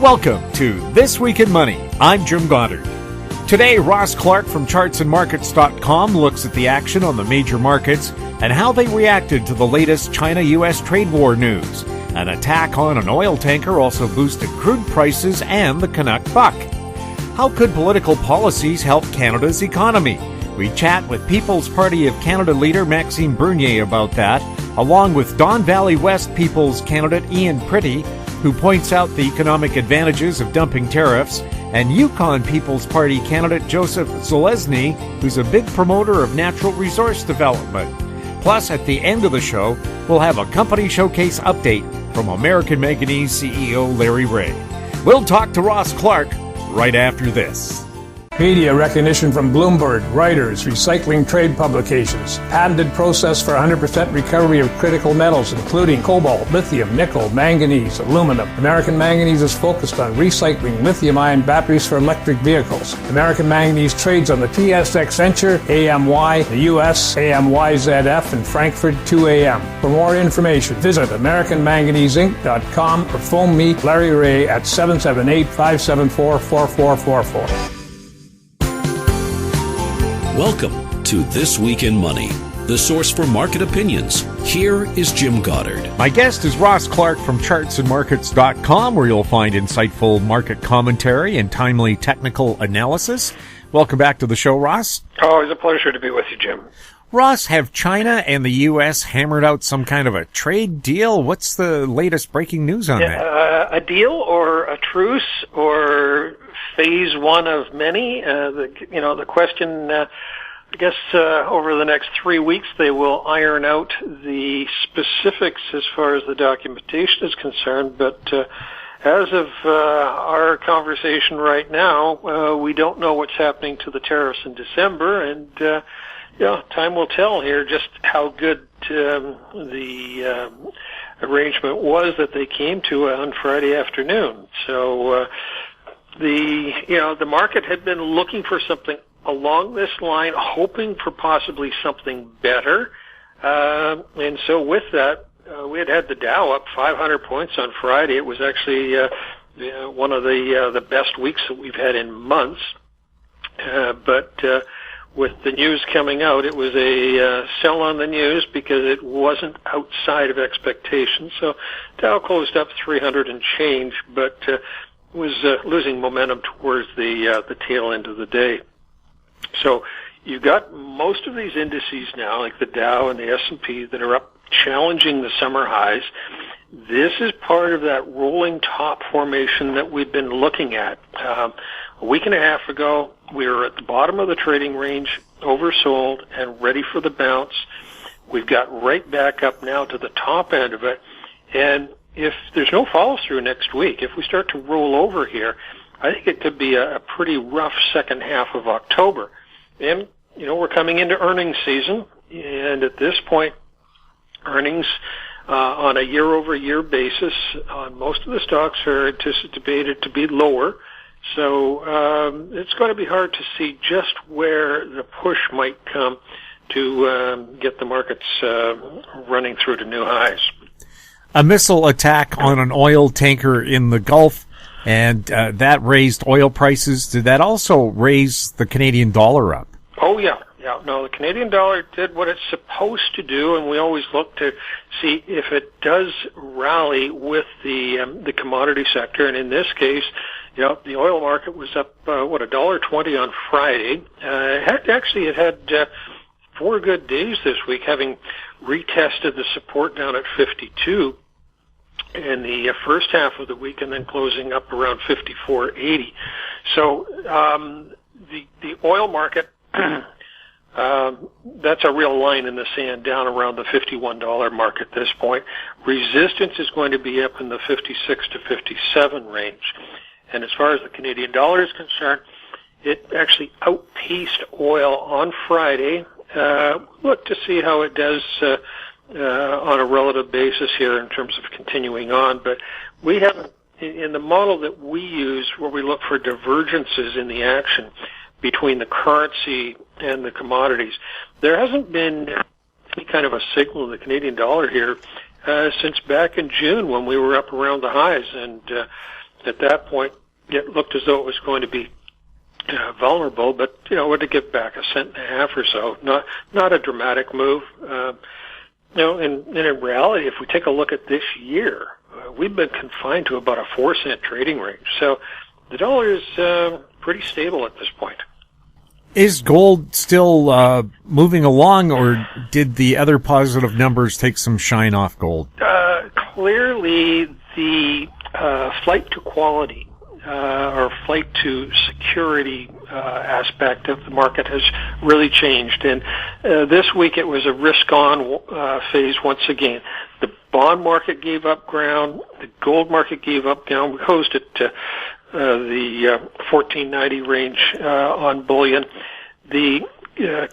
Welcome to This Week in Money. I'm Jim Goddard. Today, Ross Clark from chartsandmarkets.com looks at the action on the major markets and how they reacted to the latest China-U.S. trade war news. An attack on an oil tanker also boosted crude prices and the Canuck buck. How could political policies help Canada's economy? We chat with People's Party of Canada leader Maxime about that, along with Don Valley West People's candidate Ian Prittie, who points out the economic advantages of dumping tariffs, and Yukon People's Party candidate Joseph Zelezny, who's a big promoter of natural resource development. Plus, at the end of the show, we'll have a company showcase update from American Manganese CEO Larry Reaugh. We'll talk to Ross Clark right after this. Media recognition from Bloomberg, Reuters, recycling trade publications, patented process for 100% recovery of critical metals, including cobalt, lithium, nickel, manganese, aluminum. American Manganese is focused on recycling lithium-ion batteries for electric vehicles. American Manganese trades on the TSX Venture, AMY, the US, AMY.V, and Frankfurt 2AM. For more information, visit AmericanManganeseInc.com or phone me, Larry Reaugh, at 778-574-4444. Welcome to This Week in Money, the source for market opinions. Here is Jim Goddard. My guest is Ross Clark from chartsandmarkets.com, where you'll find insightful market commentary and timely technical analysis. Welcome back to the show, Ross. Always a pleasure to be with you, Jim. Ross, have China and the U.S. hammered out some kind of a trade deal? What's the latest breaking news on that? A deal or a truce or phase one of many? The question, I guess over the next 3 weeks they will iron out the specifics as far as the documentation is concerned. But as of our conversation right now, we don't know what's happening to the tariffs in December, and time will tell here just how good the arrangement was that they came to on Friday afternoon. So the market had been looking for something along this line, hoping for possibly something better. And so with that, we had the Dow up 500 points on Friday. It was actually one of the best weeks that we've had in months. But with the news coming out, it was a sell on the news because it wasn't outside of expectations. So Dow closed up 300 and change, but was losing momentum towards the tail end of the day. So you got most of these indices now, like the Dow and the S&P, that are up, challenging the summer highs. This is part of that rolling top formation that we've been looking at. A week and a half ago, we were at the bottom of the trading range, oversold, and ready for the bounce. We've got right back up now to the top end of it. And if there's no follow-through next week, if we start to roll over here, I think it could be a pretty rough second half of October. And, we're coming into earnings season, and at this point, earnings on a year-over-year basis on most of the stocks are anticipated to be lower. So it's going to be hard to see just where the push might come to get the markets running through to new highs. A missile attack on an oil tanker in the Gulf, and that raised oil prices. Did that also raise the Canadian dollar up? Oh, yeah. No, the Canadian dollar did what it's supposed to do, and we always look to see if it does rally with the commodity sector. And in this case, the oil market was up $1.20 on Friday. It had 4 good days this week, having retested the support down at 52 in the first half of the week, and then closing up around 54.80. So the oil market. That's a real line in the sand down around the $51 mark at this point. Resistance is going to be up in the 56 to 57 range. And as far as the Canadian dollar is concerned, it actually outpaced oil on Friday. Look to see how it does on a relative basis here in terms of continuing on. But we haven't, in the model that we use, where we look for divergences in the action between the currency and the commodities, there hasn't been any kind of a signal in the Canadian dollar here since back in June when we were up around the highs. And at that point, it looked as though it was going to be vulnerable, but would it get back $0.015 or so? Not a dramatic move. And in reality, if we take a look at this year, we've been confined to about a 4-cent trading range. So the dollar is pretty stable at this point. Is gold still moving along, or did the other positive numbers take some shine off gold? Clearly, the flight to quality or flight to security aspect of the market has really changed. And this week it was a risk-on phase once again. The bond market gave up ground. The gold market gave up ground. We closed at the 1490 range on bullion. The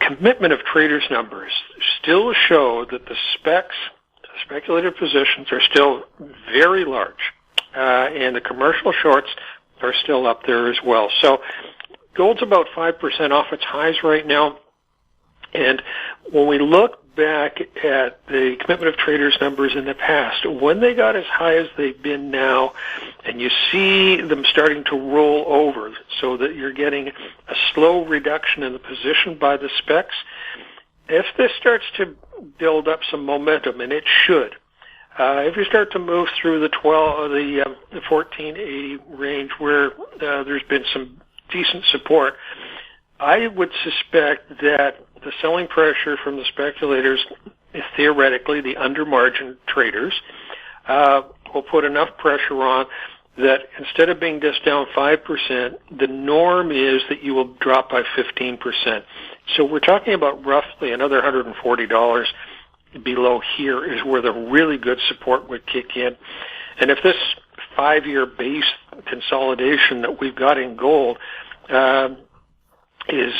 commitment of traders' numbers still show that the speculative positions are still very large, and the commercial shorts are still up there as well. So gold's about 5% off its highs right now. And when we look back at the commitment of traders numbers in the past, when they got as high as they've been now, and you see them starting to roll over so that you're getting a slow reduction in the position by the specs, if this starts to build up some momentum, and it should, if you start to move through the 1480 range where there's been some decent support, I would suspect that the selling pressure from the speculators, theoretically the under-margin traders, will put enough pressure on that instead of being just down 5%, the norm is that you will drop by 15%. So we're talking about roughly another $140 below here is where the really good support would kick in. And if this 5-year base consolidation that we've got in gold is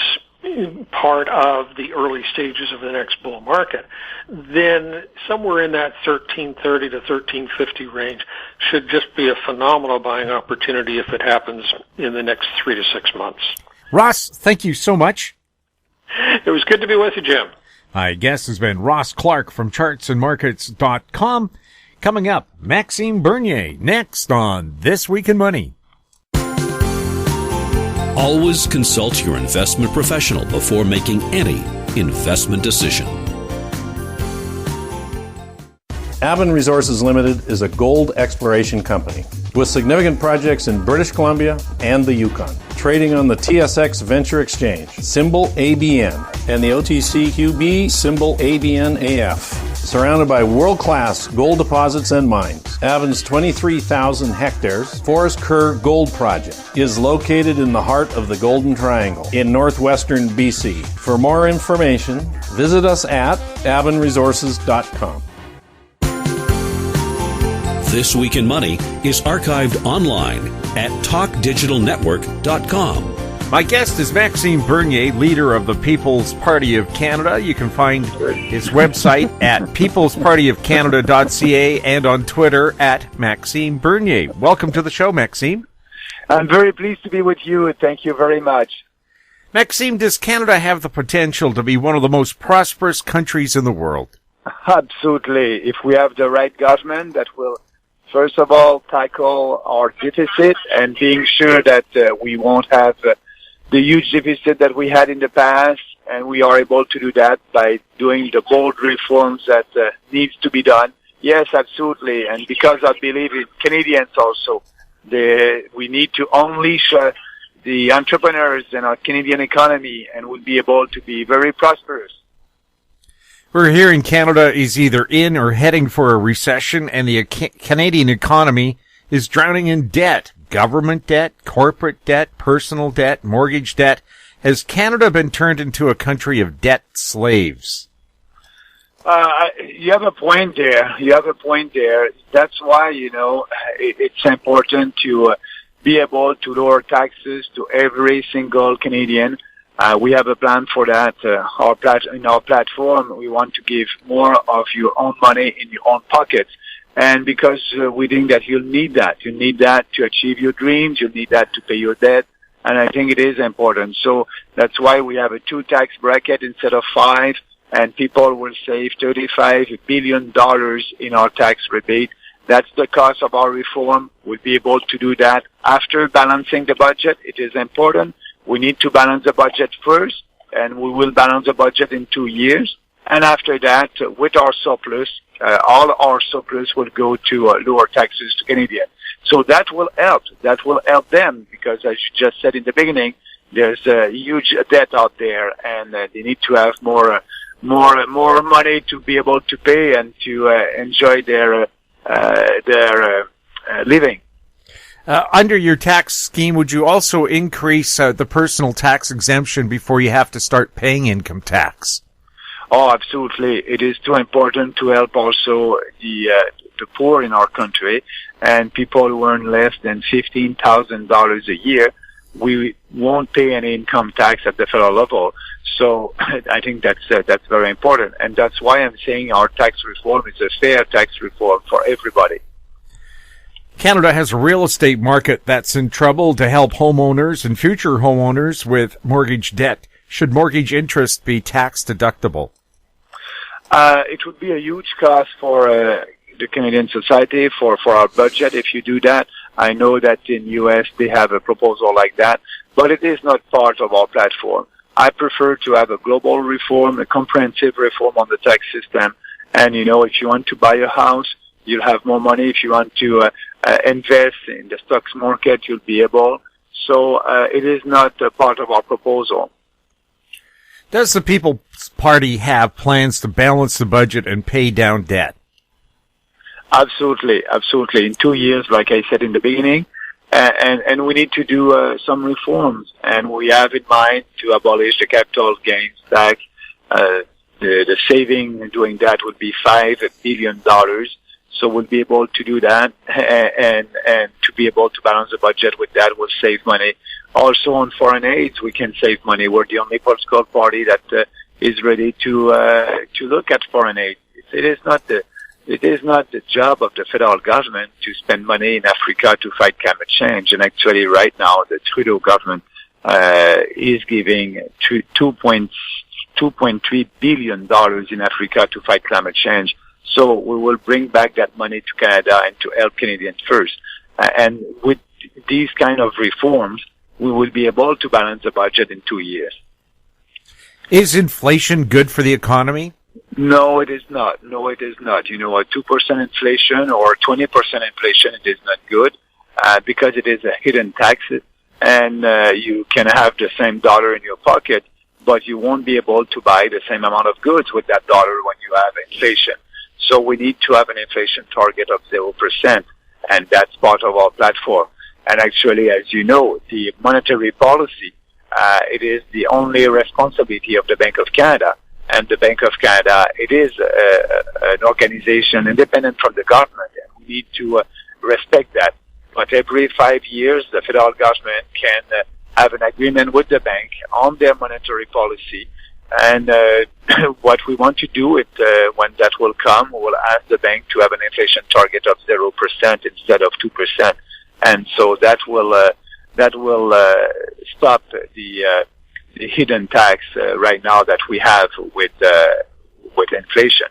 part of the early stages of the next bull market, then somewhere in that 1330 to 1350 range should just be a phenomenal buying opportunity if it happens in the next 3 to 6 months. Ross, thank you so much. It was good to be with you, Jim. My guest has been Ross Clark from chartsandmarkets.com. Coming up, Maxime Bernier next on This Week in Money. Always consult your investment professional before making any investment decision. AMY.V Resources Limited is a gold exploration company with significant projects in British Columbia and the Yukon, trading on the TSX Venture Exchange, symbol ABN, and the OTCQB, symbol ABNAF. Surrounded by world-class gold deposits and mines, AMY.V's 23,000 hectares Forest Kerr Gold Project is located in the heart of the Golden Triangle in northwestern BC. For more information, visit us at AMYresources.com. This Week in Money is archived online at talkdigitalnetwork.com. My guest is Maxime Bernier, leader of the People's Party of Canada. You can find his website at peoplespartyofcanada.ca and on Twitter at Maxime Bernier. Welcome to the show, Maxime. I'm very pleased to be with you. Thank you very much. Maxime, does Canada have the potential to be one of the most prosperous countries in the world? Absolutely. If we have the right government that will, first of all, tackle our deficit and being sure that we won't have the huge deficit that we had in the past, and we are able to do that by doing the bold reforms that needs to be done. Yes, absolutely. And because I believe in Canadians also, we need to unleash the entrepreneurs in our Canadian economy, and we'll be able to be very prosperous. We're hearing Canada is either in or heading for a recession, and the Canadian economy is drowning in debt. Government debt, corporate debt, personal debt, mortgage debt. Has Canada been turned into a country of debt slaves? You have a point there. That's why, it's important to be able to lower taxes to every single Canadian. We have a plan for that. In our platform, we want to give more of your own money in your own pockets. And because we think that you'll need that. You need that to achieve your dreams. You need that to pay your debt. And I think it is important. So that's why we have a 2 tax bracket instead of 5. And people will save $35 billion in our tax rebate. That's the cost of our reform. We'll be able to do that after balancing the budget. It is important. We need to balance the budget first, and we will balance the budget in 2 years. And after that, with our surplus, all our surplus will go to lower taxes to Canadians. So that will help. That will help them because, as you just said in the beginning, there's a huge debt out there, and they need to have more money to be able to pay and to enjoy their living. Under your tax scheme, would you also increase the personal tax exemption before you have to start paying income tax? Oh, absolutely. It is too important to help also the poor in our country and people who earn less than $15,000 a year. We won't pay any income tax at the federal level. So I think that's very important. And that's why I'm saying our tax reform is a fair tax reform for everybody. Canada has a real estate market that's in trouble. To help homeowners and future homeowners with mortgage debt, should mortgage interest be tax deductible? It would be a huge cost for the Canadian society, for our budget if you do that. I know that in U.S. they have a proposal like that, but it is not part of our platform. I prefer to have a global reform, a comprehensive reform on the tax system. And, if you want to buy a house, you'll have more money. If you want to invest in the stocks market, you'll be able. So it is not a part of our proposal. Does the People's Party have plans to balance the budget and pay down debt? Absolutely. In 2 years, like I said in the beginning, and we need to do some reforms. And we have in mind to abolish the capital gains tax. The saving doing that would be $5 billion. So we'll be able to do that, and to be able to balance the budget with that will save money. Also on foreign aid, we can save money. We're the only political party that is ready to look at foreign aid. It is not the job of the federal government to spend money in Africa to fight climate change. And actually, right now, the Trudeau government is giving $2.3 billion in Africa to fight climate change. So we will bring back that money to Canada and to help Canadians first. And with these kind of reforms, we will be able to balance the budget in 2 years. Is inflation good for the economy? No, it is not. A 2% inflation or 20% inflation, it is not good, because it is a hidden tax, and you can have the same dollar in your pocket, but you won't be able to buy the same amount of goods with that dollar when you have inflation. So we need to have an inflation target of 0%, and that's part of our platform. And actually, as you know, the monetary policy, it is the only responsibility of the Bank of Canada. And the Bank of Canada, it is an organization independent from the government, and we need to respect that. But every 5 years, the federal government can have an agreement with the bank on their monetary policy. And what we want to do, when that will come, we will ask the bank to have an inflation target of 0% instead of 2%. And so that will stop the hidden tax right now that we have with inflation.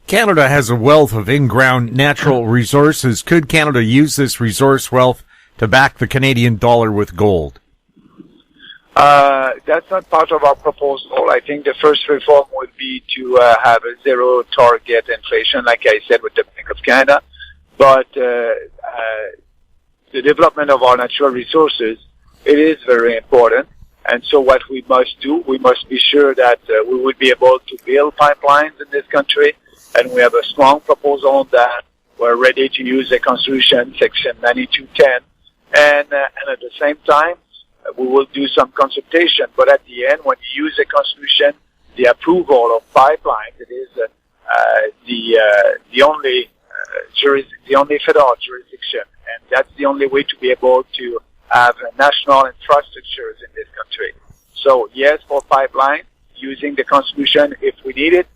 Canada has a wealth of in-ground natural resources. Could Canada use this resource wealth to back the Canadian dollar with gold? That's not part of our proposal. I think the first reform would be to have a zero target inflation, like I said, with the Bank of Canada. But the development of our natural resources, it is very important. And so what we must do, we must be sure that we will be able to build pipelines in this country. And we have a strong proposal on that. We're ready to use the Constitution, Section 9210. And at the same time, we will do some consultation. But at the end, when you use the Constitution, the approval of pipelines, it is the only federal jurisdiction. And that's the only way to be able to have national infrastructures in this country. So yes, for pipeline, using the Constitution if we need it,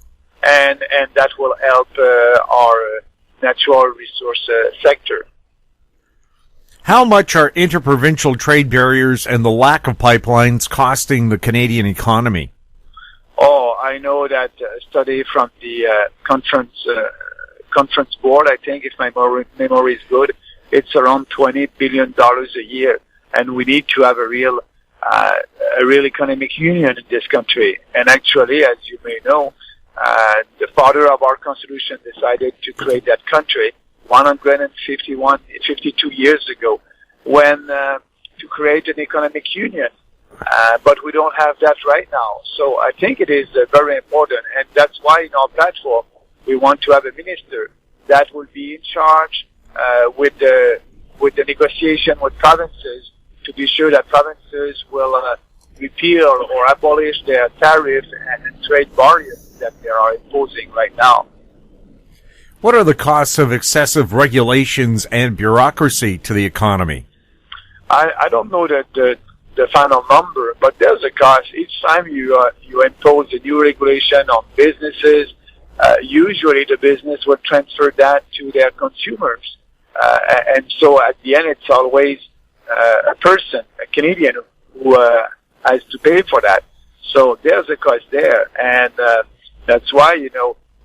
and that will help our natural resource sector. How much are interprovincial trade barriers and the lack of pipelines costing the Canadian economy? conference board, I think, if my memory is good, it's around $20 billion a year. And we need to have a real economic union in this country. And actually, as you may know, the father of our constitution decided to create that country 52 years ago when to create an economic union. But we don't have that right now. So I think it is very important, and that's why in our platform we want to have a minister that will be in charge with the negotiation with provinces to be sure that provinces will repeal or abolish their tariff and trade barriers that they are imposing right now. What are the costs of excessive regulations and bureaucracy to the economy? I don't know the final number, but there's a cost. Each time you impose a new regulation on businesses, usually the business will transfer that to their consumers. And so at the end, it's always a person, a Canadian, who has to pay for that. So there's a cost there. And that's why,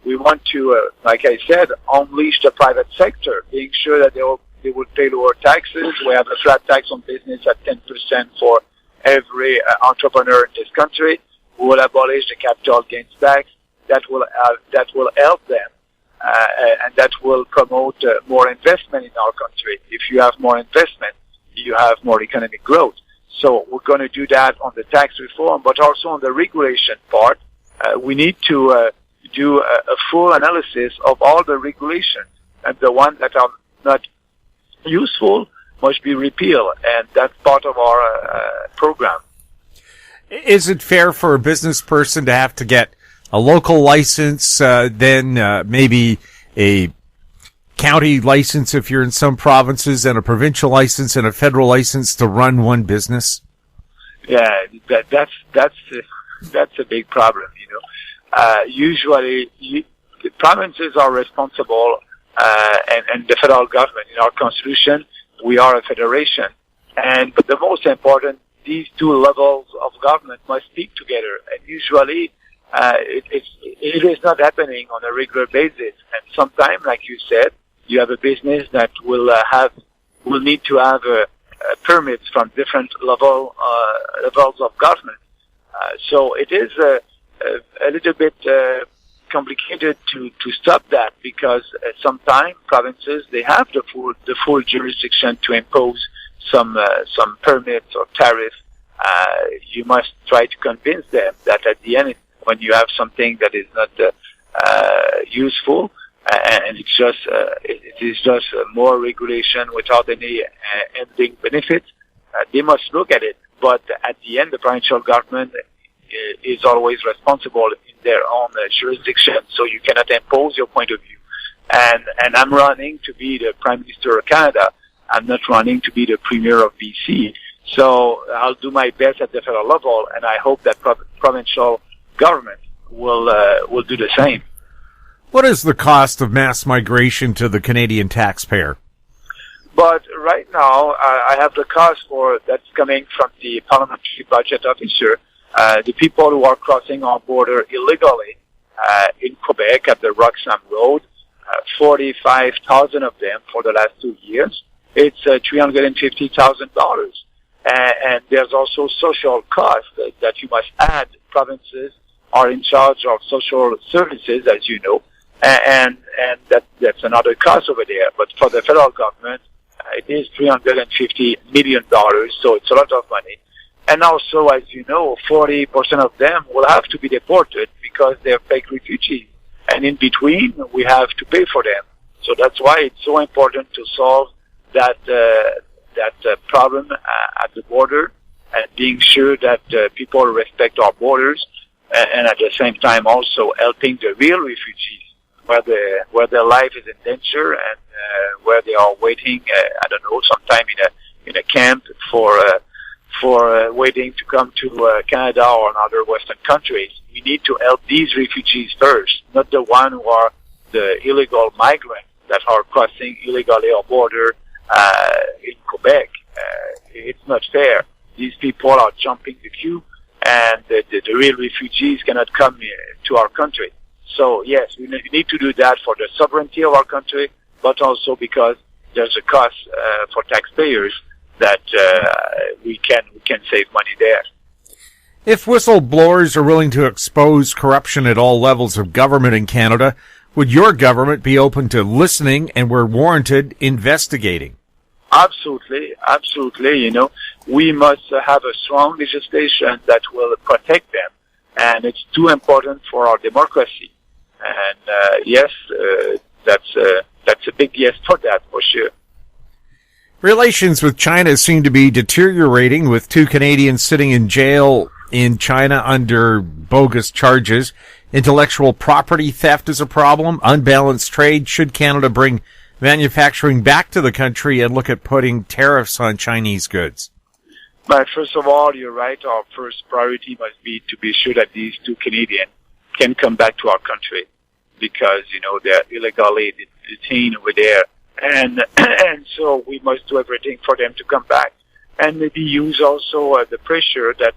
we want to, like I said, unleash the private sector, being sure that they will pay lower taxes. We have a flat tax on business at 10% for every entrepreneur in this country. We will abolish the capital gains tax. That will help them, and that will promote more investment in our country. If you have more investment, you have more economic growth. So we're going to do that on the tax reform, but also on the regulation part. We need to do a full analysis of all the regulations, and the ones that are not useful must be repealed, and that's part of our program. Is it fair for a business person to have to get a local license, then maybe a county license if you're in some provinces, and a provincial license and a federal license to run one business? Yeah, that's a big problem. Usually the provinces are responsible, and the federal government. In our constitution, we are a federation, but the most important, these two levels of government must speak together, and usually it is not happening on a regular basis. And sometimes, like you said, you have a business that will need to have permits from different levels of government. So it is a little bit complicated to stop that, because sometimes provinces, they have the full jurisdiction to impose some permits or tariffs. You must try to convince them that at the end, when you have something that is not useful, and it is just more regulation without any ending benefit, they must look at it. But at the end, the provincial government is always responsible in their own jurisdiction, so you cannot impose your point of view. And I'm running to be the Prime Minister of Canada. I'm not running to be the Premier of BC. So I'll do my best at the federal level, and I hope that provincial government will do the same. What is the cost of mass migration to the Canadian taxpayer? But right now, I have the cost that's coming from the parliamentary budget officer. The people who are crossing our border illegally in Quebec at the Roxham Road, 45,000 of them for the last 2 years. It's $350,000. And there's also social costs that you must add. Provinces are in charge of social services, as you know, and that's another cost over there. But for the federal government, it is $350 million, so it's a lot of money. And also, as you know, 40% of them will have to be deported because they're fake refugees. And in between, we have to pay for them. So that's why it's so important to solve that problem at the border, and being sure that people respect our borders, and at the same time also helping the real refugees where their life is in danger, and where they are waiting, sometime in a camp for waiting to come to Canada or other Western countries. We need to help these refugees first, not the one who are the illegal migrants that are crossing illegally our border in Quebec. It's not fair. These people are jumping the queue, and the real refugees cannot come to our country. So yes, we need to do that for the sovereignty of our country, but also because there's a cost for taxpayers that we can save money there. If whistleblowers are willing to expose corruption at all levels of government in Canada, would your government be open to listening and, where warranted, investigating? Absolutely. We must have a strong legislation that will protect them, and it's too important for our democracy. And yes, that's a big yes for that, for sure. Relations with China seem to be deteriorating, with 2 Canadians sitting in jail in China under bogus charges. Intellectual property theft is a problem. Unbalanced trade. Should Canada bring manufacturing back to the country and look at putting tariffs on Chinese goods? But first of all, you're right. Our first priority must be to be sure that these 2 Canadians can come back to our country, because, they're illegally detained over there. And so we must do everything for them to come back, and maybe use also the pressure that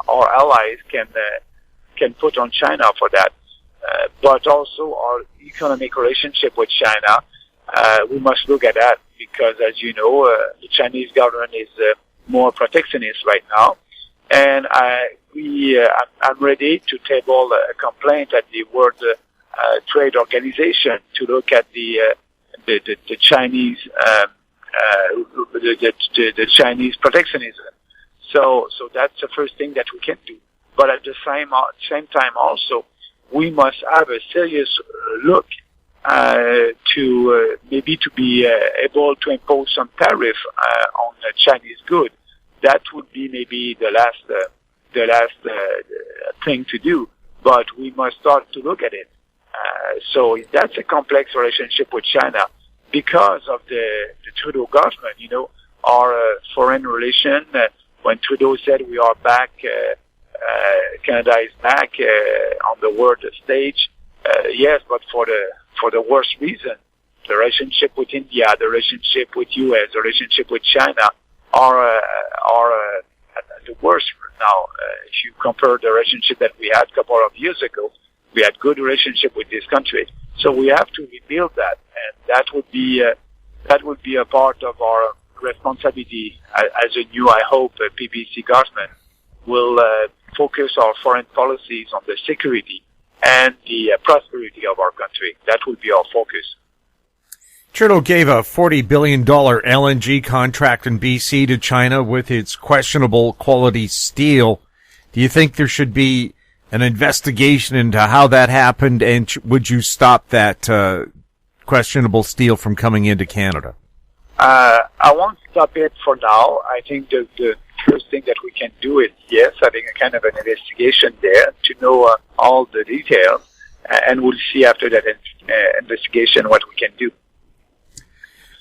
our allies can put on China for that. But also our economic relationship with China, we must look at that, because, as you know, the Chinese government is more protectionist right now, and I'm ready to table a complaint at the World Trade Organization to look at the Chinese the Chinese protectionism. So that's the first thing that we can do. But at the same time also, we must have a serious look to maybe to be able to impose some tariff on the Chinese good. That would be maybe the last thing to do. But we must start to look at it. So that's a complex relationship with China because of the Trudeau government. Our foreign relation, when Trudeau said we are back, Canada is back on the world stage. Yes, but for the worst reason. The relationship with India, the relationship with US, the relationship with China are at the worst now. If you compare the relationship that we had a couple of years ago, we had good relationship with this country. So we have to rebuild that, and that would be a part of our responsibility as a new, I hope, PPC government will focus our foreign policies on the security and the prosperity of our country. That will be our focus. Trudeau gave a $40 billion LNG contract in BC to China with its questionable quality steel. Do you think there should be an investigation into how that happened, and would you stop that questionable steel from coming into Canada? I won't stop it for now. I think the first thing that we can do is, yes, having a kind of an investigation there to know all the details, and we'll see after that investigation what we can do.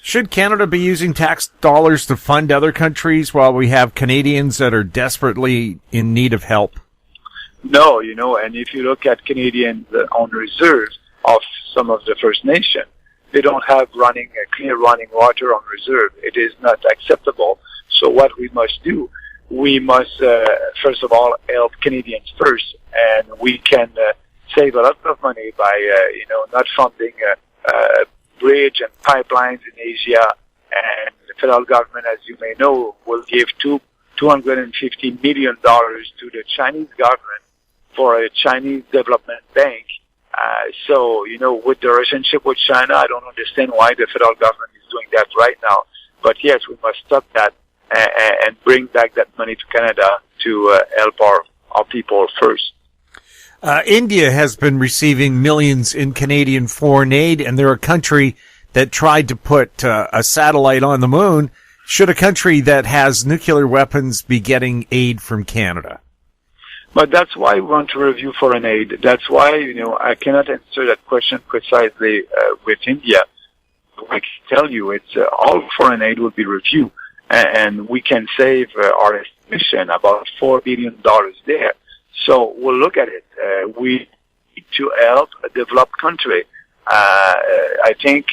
Should Canada be using tax dollars to fund other countries while we have Canadians that are desperately in need of help? No, and if you look at Canadians on reserves of some of the First Nations, they don't have clear running water on reserve. It is not acceptable. So what we must do, we must, first of all, help Canadians first, and we can save a lot of money by, not funding bridge and pipelines in Asia. And the federal government, as you may know, will give $250 million to the Chinese government for a Chinese development bank. So, with the relationship with China, I don't understand why the federal government is doing that right now. But yes, we must stop that and bring back that money to Canada to help our people first. India has been receiving millions in Canadian foreign aid, and they're a country that tried to put a satellite on the moon. Should a country that has nuclear weapons be getting aid from Canada? But that's why we want to review foreign aid. That's why, I cannot answer that question precisely with India. I can tell you it's all foreign aid will be reviewed, and we can save our estimation about $4 billion there. So we'll look at it. We need to help a developed country. I think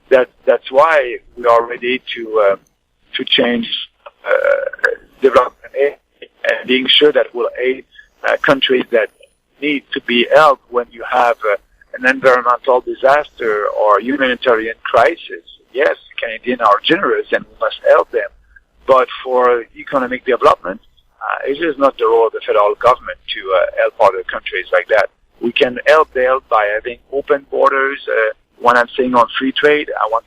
that's why we are ready to change development aid and being sure that we'll aid countries that need to be helped when you have an environmental disaster or humanitarian crisis. Yes, Canadians are generous and we must help them. But for economic development, it is not the role of the federal government to help other countries like that. We can help them by having open borders. When I'm saying on free trade, I want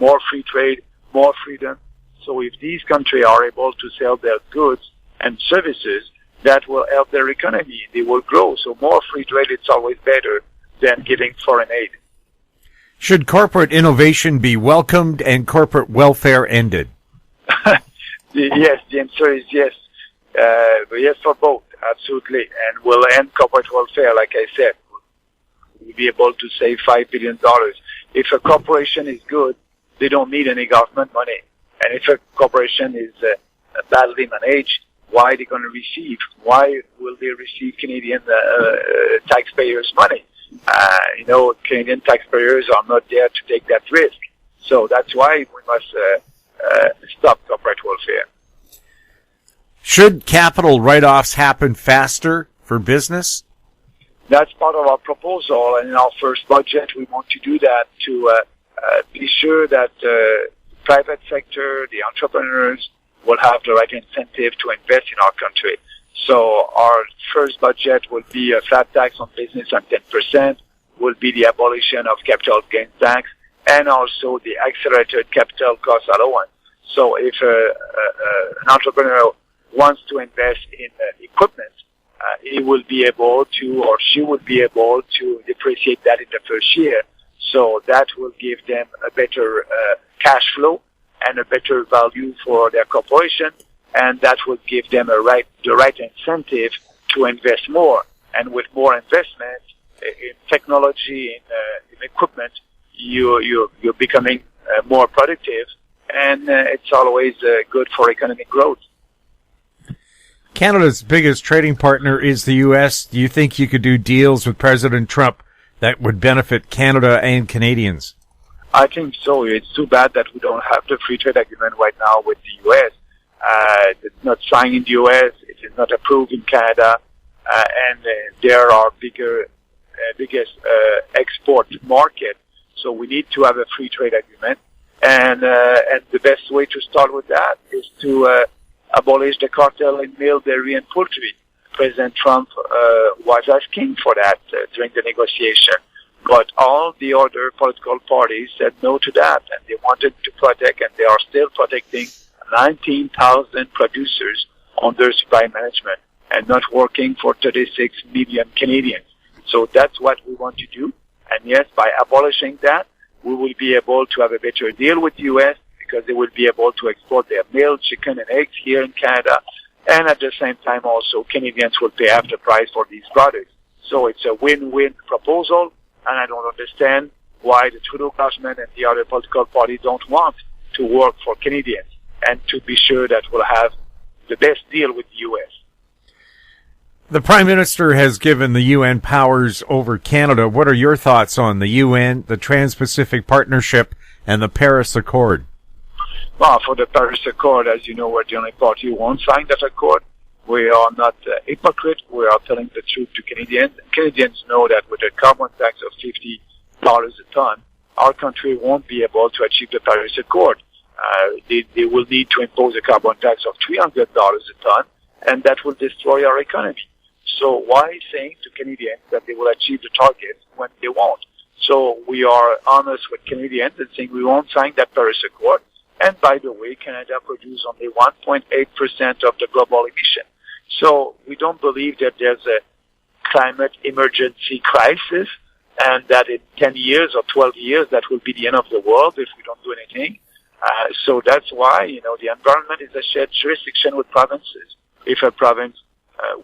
more free trade, more freedom. So if these countries are able to sell their goods and services, that will help their economy. They will grow. So more free trade, it's always better than giving foreign aid. Should corporate innovation be welcomed and corporate welfare ended? Yes, the answer is yes. Yes for both, absolutely. And we'll end corporate welfare, like I said. We'll be able to save $5 billion. If a corporation is good, they don't need any government money. And if a corporation is badly managed, why are they going to receive? Why will they receive Canadian taxpayers' money? Canadian taxpayers are not there to take that risk. So that's why we must stop corporate welfare. Should capital write-offs happen faster for business? That's part of our proposal, and in our first budget, we want to do that to be sure that the private sector, the entrepreneurs, will have the right incentive to invest in our country. So our first budget will be a flat tax on business at 10%, will be the abolition of capital gains tax, and also the accelerated capital cost allowance. So if an entrepreneur wants to invest in equipment, he will be able to, or she will be able to depreciate that in the first year. So that will give them a better cash flow and a better value for their corporation, and that will give them the right incentive to invest more. And with more investment in technology, in equipment, you're becoming more productive, and it's always good for economic growth. Canada's biggest trading partner is the U.S. Do you think you could do deals with President Trump that would benefit Canada and Canadians? I think so. It's too bad that we don't have the free trade agreement right now with the U.S. It's not signed in the U.S. It is not approved in Canada, and they're our biggest export market. So we need to have a free trade agreement, and the best way to start with that is to abolish the cartel in milk, dairy, and poultry. President Trump was asking for that during the negotiation, but all the other political parties said no to that, and they wanted to protect, and they are still protecting 19,000 producers under supply management and not working for 36 million Canadians. So that's what we want to do. And yes, by abolishing that, we will be able to have a better deal with the U.S. because they will be able to export their milk, chicken, and eggs here in Canada. And at the same time, also, Canadians will pay half the price for these products. So it's a win-win proposal, and I don't understand why the Trudeau government and the other political parties don't want to work for Canadians and to be sure that we'll have the best deal with the U.S. The Prime Minister has given the UN powers over Canada. What are your thoughts on the UN, the Trans-Pacific Partnership, and the Paris Accord? Well, for the Paris Accord, as you know, we're the only party who won't sign that accord. We are not hypocrite. We are telling the truth to Canadians. Canadians know that with a carbon tax of $50 a ton, our country won't be able to achieve the Paris Accord. They will need to impose a carbon tax of $300 a ton, and that will destroy our economy. So why saying to Canadians that they will achieve the target when they won't? So we are honest with Canadians and saying we won't sign that Paris Accord. And by the way, Canada produces only 1.8% of the global emission. So we don't believe that there's a climate emergency crisis and that in 10 years or 12 years that will be the end of the world if we don't do anything. So that's why, the environment is a shared jurisdiction with provinces. If a province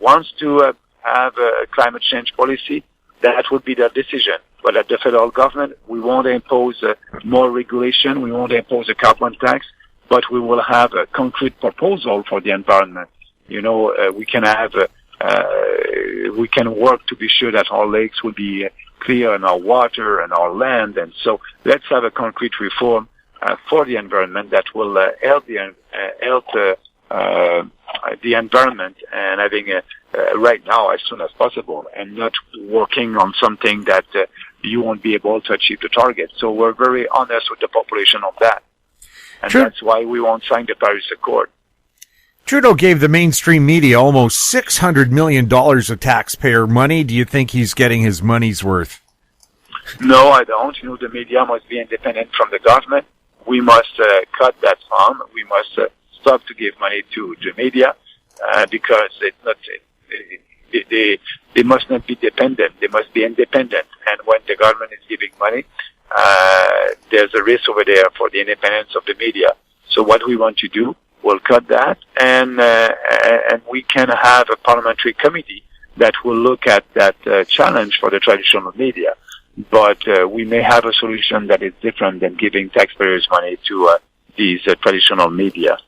wants to have a climate change policy, that would be their decision. But at the federal government, we won't impose more regulation. We won't impose a carbon tax, but we will have a concrete proposal for the environment. We can work to be sure that our lakes will be clear and our water and our land. And so let's have a concrete reform for the environment that will help the environment and having right now as soon as possible, and not working on something that you won't be able to achieve the target. So we're very honest with the population on that. And that's why we won't sign the Paris Accord. Trudeau gave the mainstream media almost $600 million of taxpayer money. Do you think he's getting his money's worth? No, I don't. The media must be independent from the government. We must cut that fund. We must stop to give money to the media because it's not. They must not be dependent. They must be independent. And when the government is giving money, there's a risk over there for the independence of the media. So what we want to do, we'll cut that, and we can have a parliamentary committee that will look at that challenge for the traditional media. But we may have a solution that is different than giving taxpayers money to these traditional media.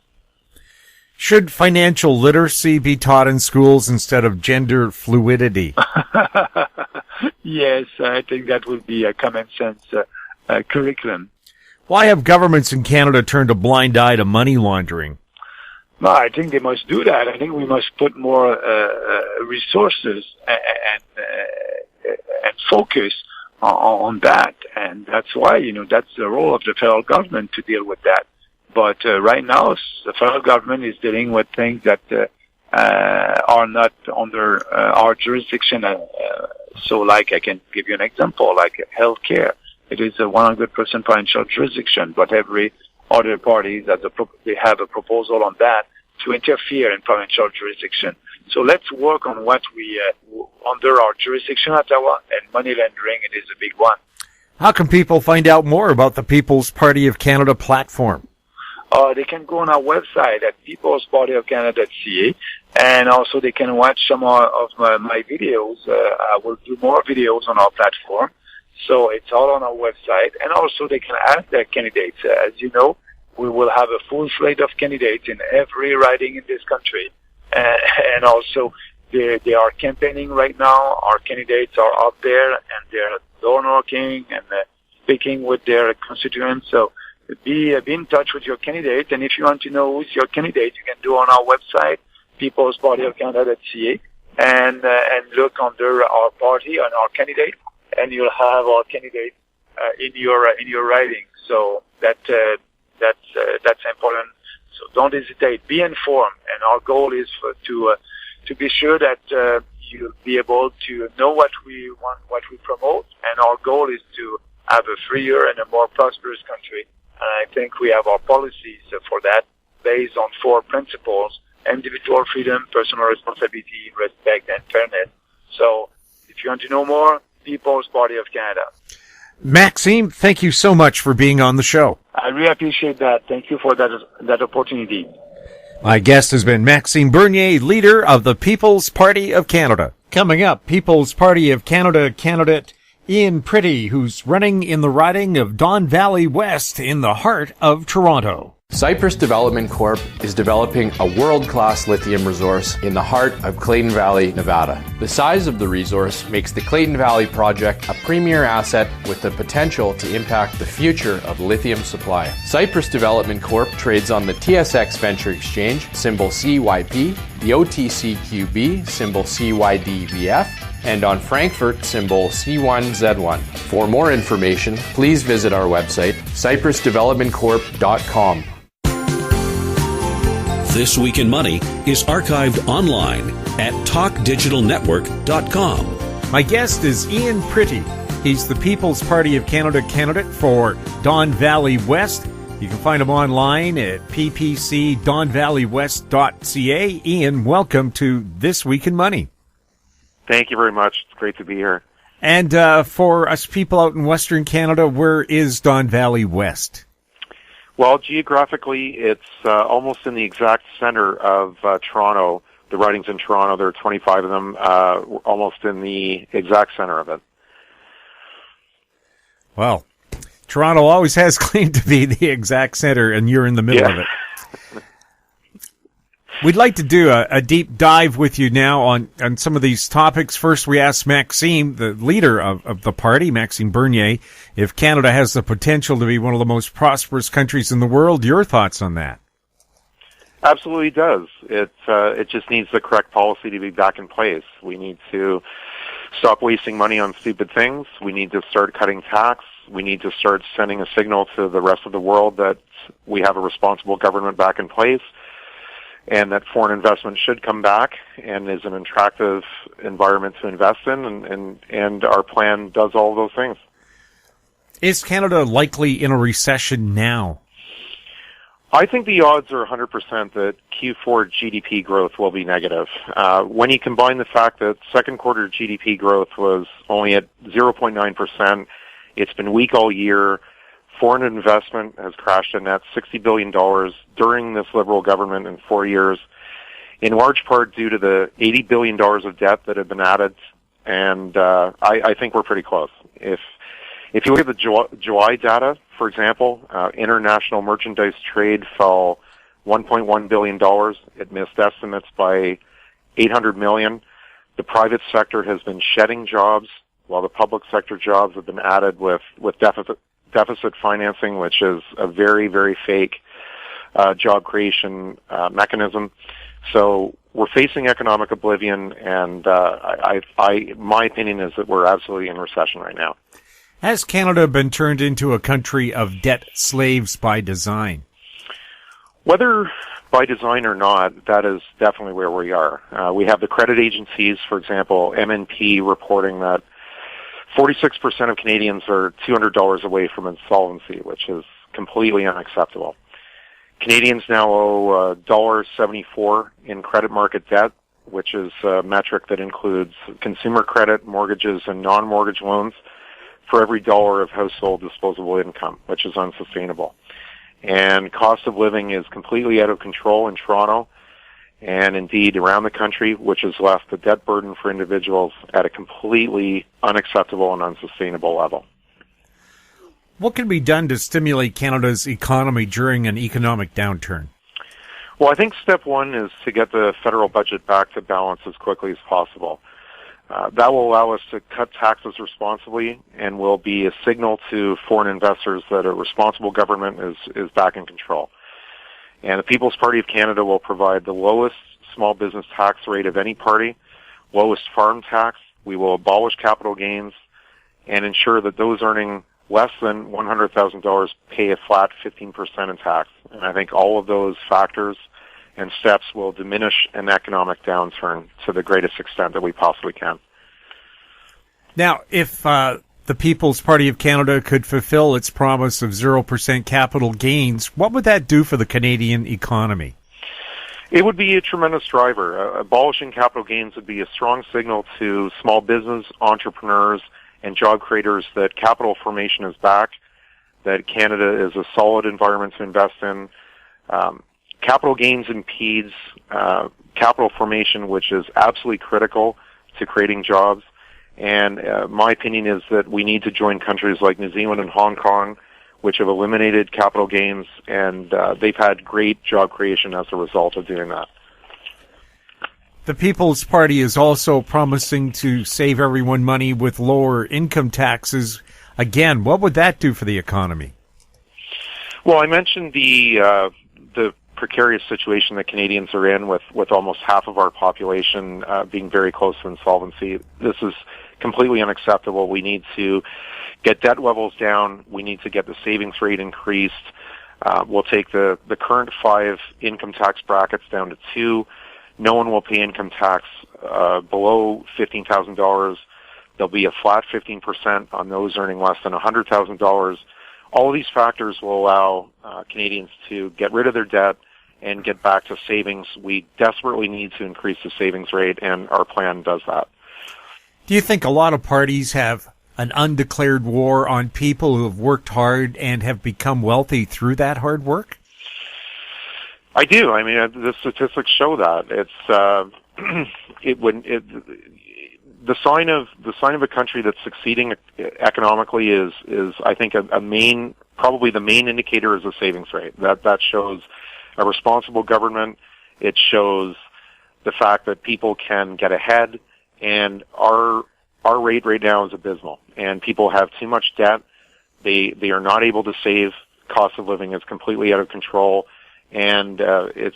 Should financial literacy be taught in schools instead of gender fluidity? Yes, I think that would be a common sense curriculum. Why have governments in Canada turned a blind eye to money laundering? No, I think they must do that. I think we must put more resources and focus on that, and that's why that's the role of the federal government to deal with that. But right now, the federal government is dealing with things that are not under our jurisdiction. So, like, I can give you an example, like healthcare. It is a 100% provincial jurisdiction, but every other parties they have a proposal on that to interfere in provincial jurisdiction. So let's work on what we under our jurisdiction, Ottawa, and money laundering. It is a big one. How can people find out more about the People's Party of Canada platform? They can go on our website at peoplespartyofcanada.ca, and also they can watch some of my videos. I will do more videos on our platform. So it's all on our website, and also they can ask their candidates. As you know, we will have a full slate of candidates in every riding in this country, and also they are campaigning right now. Our candidates are out there, and they're door knocking and speaking with their constituents. So be in touch with your candidate, and if you want to know who's your candidate, you can do on our website, peoplespartyofcanada.ca, and look under our party and our candidate, and you'll have our candidate in your riding. So that's important. So don't hesitate. Be informed, and our goal is to be sure that you'll be able to know what we want, what we promote, and our goal is to have a freer and a more prosperous country. And I think we have our policies for that based on 4 principles: individual freedom, personal responsibility, respect, and fairness. So if you want to know more, People's Party of Canada. Maxime, thank you so much for being on the show. I really appreciate that. Thank you for that opportunity. My guest has been Maxime Bernier, leader of the People's Party of Canada. Coming up, People's Party of Canada candidate Ian Prittie, who's running in the riding of Don Valley West in the heart of Toronto. Cypress Development Corp is developing a world-class lithium resource in the heart of Clayton Valley, Nevada. The size of the resource makes the Clayton Valley project a premier asset with the potential to impact the future of lithium supply. Cypress Development Corp trades on the TSX Venture Exchange, symbol CYP, the OTCQB, symbol CYDVF, and on Frankfurt, symbol C1Z1. For more information, please visit our website, cypressdevelopmentcorp.com. This Week in Money is archived online at talkdigitalnetwork.com. My guest is Ian Prittie. He's the People's Party of Canada candidate for Don Valley West. You can find him online at ppcdonvalleywest.ca. Ian, welcome to This Week in Money. Thank you very much. It's great to be here. And for us people out in Western Canada, where is Don Valley West? Well, geographically, it's almost in the exact center of Toronto. The ridings in Toronto, there are 25 of them, almost in the exact center of it. Well, Toronto always has claimed to be the exact center, and you're in the middle of it. We'd like to do a deep dive with you now on some of these topics. First, we asked Maxime, the leader of the party, Maxime Bernier, if Canada has the potential to be one of the most prosperous countries in the world. Your thoughts on that? Absolutely does. It just needs the correct policy to be back in place. We need to stop wasting money on stupid things. We need to start cutting tax. We need to start sending a signal to the rest of the world that we have a responsible government back in place and that foreign investment should come back and is an attractive environment to invest in, and our plan does all of those things. Is Canada likely in a recession now? I think the odds are 100% that Q4 GDP growth will be negative. When you combine the fact that second quarter GDP growth was only at 0.9%, it's been weak all year, foreign investment has crashed a net $60 billion during this Liberal government in 4 years, in large part due to the $80 billion of debt that have been added, and I think we're pretty close. If you look at the July data, for example, international merchandise trade fell $1.1 billion. It missed estimates by $800 million. The private sector has been shedding jobs, while the public sector jobs have been added with deficit financing, which is a very, very fake job creation mechanism. So we're facing economic oblivion, and my opinion is that we're absolutely in recession right now. Has Canada been turned into a country of debt slaves by design? Whether by design or not, that is definitely where we are. We have the credit agencies, for example, M&P, reporting that 46% of Canadians are $200 away from insolvency, which is completely unacceptable. Canadians now owe $1.74 in credit market debt, which is a metric that includes consumer credit, mortgages, and non-mortgage loans, for every dollar of household disposable income, which is unsustainable. And cost of living is completely out of control in Toronto and indeed around the country, which has left the debt burden for individuals at a completely unacceptable and unsustainable level. What can be done to stimulate Canada's economy during an economic downturn? Well, I think step one is to get the federal budget back to balance as quickly as possible. That will allow us to cut taxes responsibly and will be a signal to foreign investors that a responsible government is back in control. And the People's Party of Canada will provide the lowest small business tax rate of any party, lowest farm tax. We will abolish capital gains and ensure that those earning less than $100,000 pay a flat 15% in tax. And I think all of those factors and steps will diminish an economic downturn to the greatest extent that we possibly can. Now, if the People's Party of Canada could fulfill its promise of 0% capital gains, what would that do for the Canadian economy? It would be a tremendous driver. Abolishing capital gains would be a strong signal to small business, entrepreneurs, and job creators that capital formation is back, that Canada is a solid environment to invest in. Capital gains impedes capital formation, which is absolutely critical to creating jobs. And my opinion is that we need to join countries like New Zealand and Hong Kong, which have eliminated capital gains, and they've had great job creation as a result of doing that. The People's Party is also promising to save everyone money with lower income taxes. Again, what would that do for the economy? Well, I mentioned the precarious situation that Canadians are in with almost half of our population being very close to insolvency. This is completely unacceptable. We need to get debt levels down. We need to get the savings rate increased. We'll take the current 5 income tax brackets down to 2. No one will pay income tax below $15,000. There'll be a flat 15% on those earning less than $100,000. All of these factors will allow Canadians to get rid of their debt and get back to savings. We desperately need to increase the savings rate, and our plan does that. Do you think a lot of parties have an undeclared war on people who have worked hard and have become wealthy through that hard work? I do. I mean, the statistics show that. It's the sign of a country that's succeeding economically is I think probably the main indicator is the savings rate. That shows a responsible government. It shows the fact that people can get ahead, and our rate right now is abysmal, and people have too much debt. They are not able to save. Cost of living is completely out of control, and the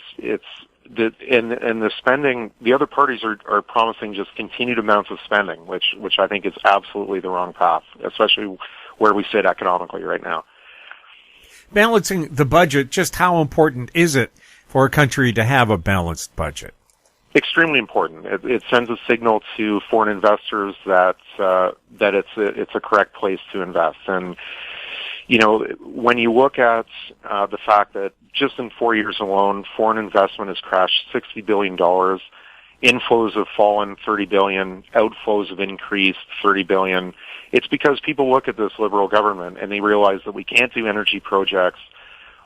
spending. The other parties are promising just continued amounts of spending, which I think is absolutely the wrong path, especially where we sit economically right now. Balancing the budget, just how important is it for a country to have a balanced budget? Extremely important. It sends a signal to foreign investors that it's a correct place to invest. And when you look at the fact that just in 4 years alone, foreign investment has crashed $60 billion, inflows have fallen $30 billion, outflows have increased $30 billion. It's because people look at this Liberal government and they realize that we can't do energy projects.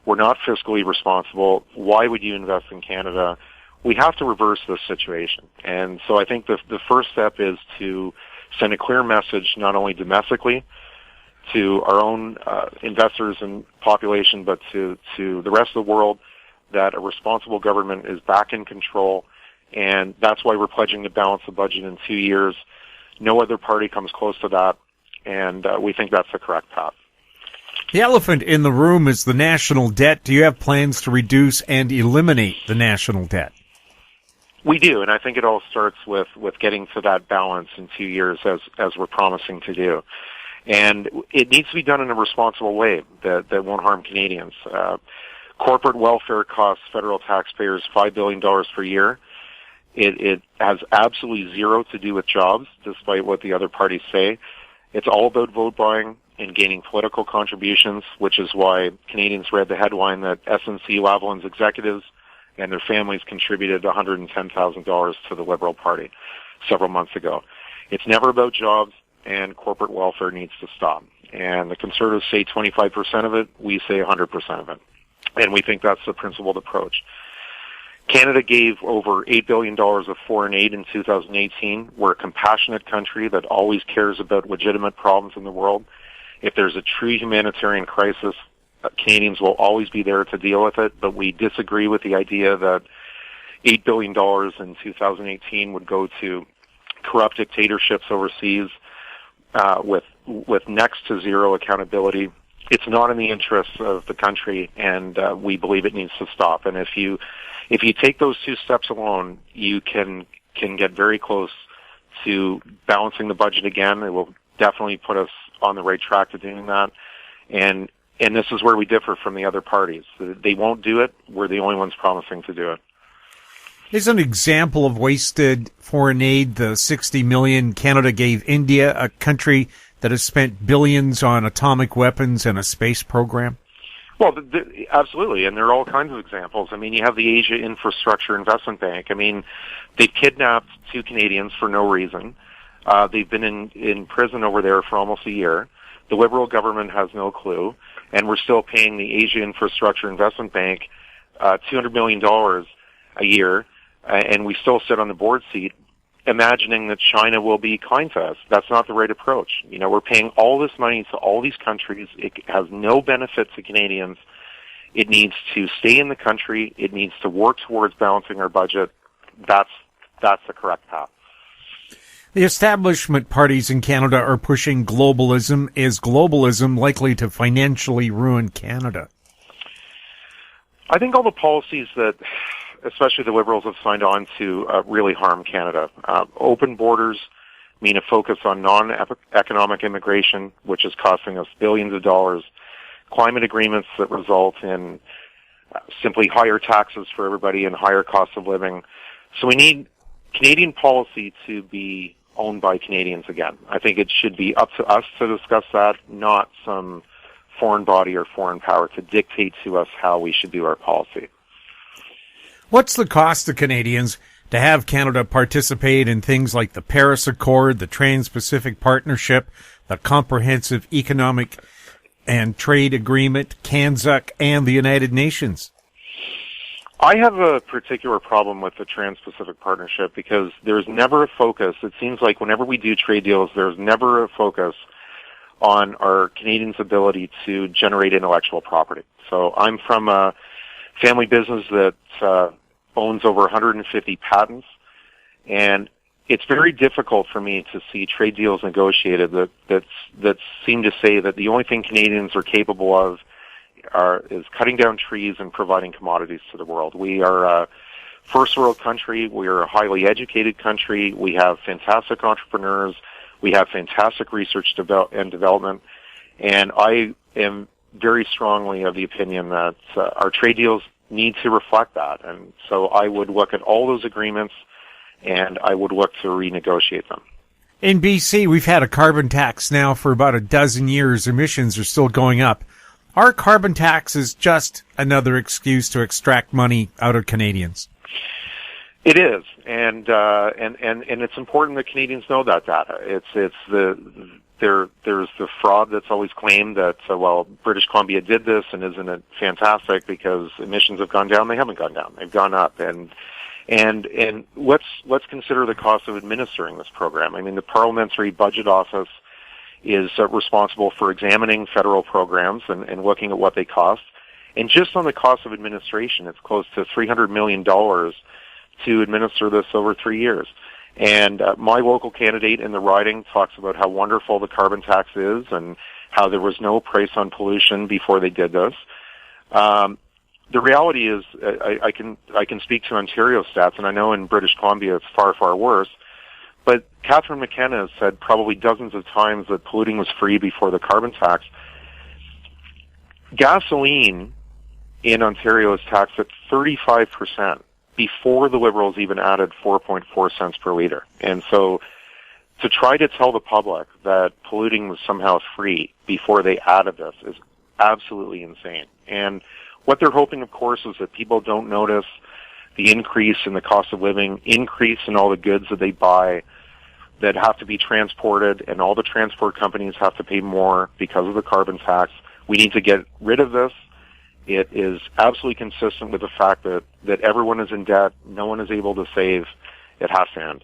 We're not fiscally responsible. Why would you invest in Canada? We have to reverse this situation. And so I think the first step is to send a clear message not only domestically to our own investors and population, but to the rest of the world that a responsible government is back in control. And that's why we're pledging to balance the budget in 2 years. No other party comes close to that, and we think that's the correct path. The elephant in the room is the national debt. Do you have plans to reduce and eliminate the national debt? We do, and I think it all starts with getting to that balance in 2 years as we're promising to do. And it needs to be done in a responsible way that won't harm Canadians. Corporate welfare costs federal taxpayers $5 billion per year. It has absolutely zero to do with jobs, despite what the other parties say. It's all about vote buying and gaining political contributions, which is why Canadians read the headline that SNC-Lavalin's executives and their families contributed $110,000 to the Liberal Party several months ago. It's never about jobs, and corporate welfare needs to stop. And the Conservatives say 25% of it, we say 100% of it. And we think that's the principled approach. Canada gave over $8 billion of foreign aid in 2018. We're a compassionate country that always cares about legitimate problems in the world. If there's a true humanitarian crisis, Canadians will always be there to deal with it, but we disagree with the idea that $8 billion in 2018 would go to corrupt dictatorships overseas with next to zero accountability. It's not in the interests of the country, and we believe it needs to stop. And if you take those two steps alone, you can get very close to balancing the budget again. It will definitely put us on the right track to doing that. And this is where we differ from the other parties. They won't do it. We're the only ones promising to do it. Here's an example of wasted foreign aid, the $60 million Canada gave India, a country that has spent billions on atomic weapons and a space program. Well, absolutely, and there are all kinds of examples. I mean, you have the Asia Infrastructure Investment Bank. I mean, they've kidnapped 2 Canadians for no reason. They've been in prison over there for almost a year. The Liberal government has no clue, and we're still paying the Asia Infrastructure Investment Bank $200 million a year, and we still sit on the board seat imagining that China will be kind to us. That's not the right approach. We're paying all this money to all these countries. It has no benefit to Canadians. It needs to stay in the country. It needs to work towards balancing our budget. That's the correct path. The establishment parties in Canada are pushing globalism. Is globalism likely to financially ruin Canada? I think all the policies that especially the Liberals have signed on to really harm Canada. Open borders mean a focus on non-economic immigration, which is costing us billions of dollars. Climate agreements that result in simply higher taxes for everybody and higher cost of living. So we need Canadian policy to be owned by Canadians again. I think it should be up to us to discuss that, not some foreign body or foreign power to dictate to us how we should do our policy. What's the cost to Canadians to have Canada participate in things like the Paris Accord, the Trans-Pacific Partnership, the Comprehensive Economic and Trade Agreement, CANZUC, and the United Nations? I have a particular problem with the Trans-Pacific Partnership because there's never a focus. It seems like whenever we do trade deals, there's never a focus on our Canadians' ability to generate intellectual property. So I'm from a family business that owns over 150 patents, and it's very difficult for me to see trade deals negotiated that seem to say that the only thing Canadians are capable of is cutting down trees and providing commodities to the world. We are a first world country. We are a highly educated country. We have fantastic entrepreneurs. We have fantastic research and development. And I am very strongly of the opinion that our trade deals need to reflect that. And so I would look at all those agreements and I would look to renegotiate them. In BC, we've had a carbon tax now for about a dozen years. Emissions are still going up. Our carbon tax is just another excuse to extract money out of Canadians. It is, and it's important that Canadians know that data. There's the fraud that's always claimed that British Columbia did this, and isn't it fantastic because emissions have gone down? They haven't gone down; they've gone up, and let's consider the cost of administering this program. I mean, the Parliamentary Budget Office is responsible for examining federal programs and looking at what they cost, and just on the cost of administration, it's close to $300 million to administer this over 3 years. And my local candidate in the riding talks about how wonderful the carbon tax is and how there was no price on pollution before they did this. The reality is, I can speak to Ontario stats, and I know in British Columbia it's far, far worse. But Catherine McKenna has said probably dozens of times that polluting was free before the carbon tax. Gasoline in Ontario is taxed at 35%. Before the Liberals even added 4.4 cents per liter. And so to try to tell the public that polluting was somehow free before they added this is absolutely insane. And what they're hoping, of course, is that people don't notice the increase in the cost of living, increase in all the goods that they buy that have to be transported, and all the transport companies have to pay more because of the carbon tax. We need to get rid of this. It is absolutely consistent with the fact that everyone is in debt, no one is able to save. It has to end.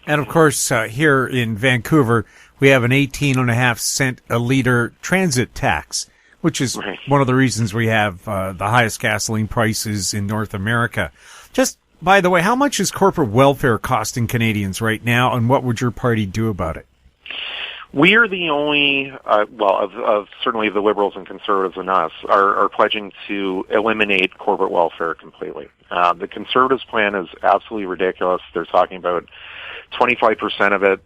And of course, here in Vancouver, we have an 18.5 cent a liter transit tax, which is one of the reasons we have the highest gasoline prices in North America. Just, by the way, how much is corporate welfare costing Canadians right now, and what would your party do about it? We are the only, certainly the Liberals and Conservatives and us, are pledging to eliminate corporate welfare completely. The Conservatives' plan is absolutely ridiculous. They're talking about 25% of it.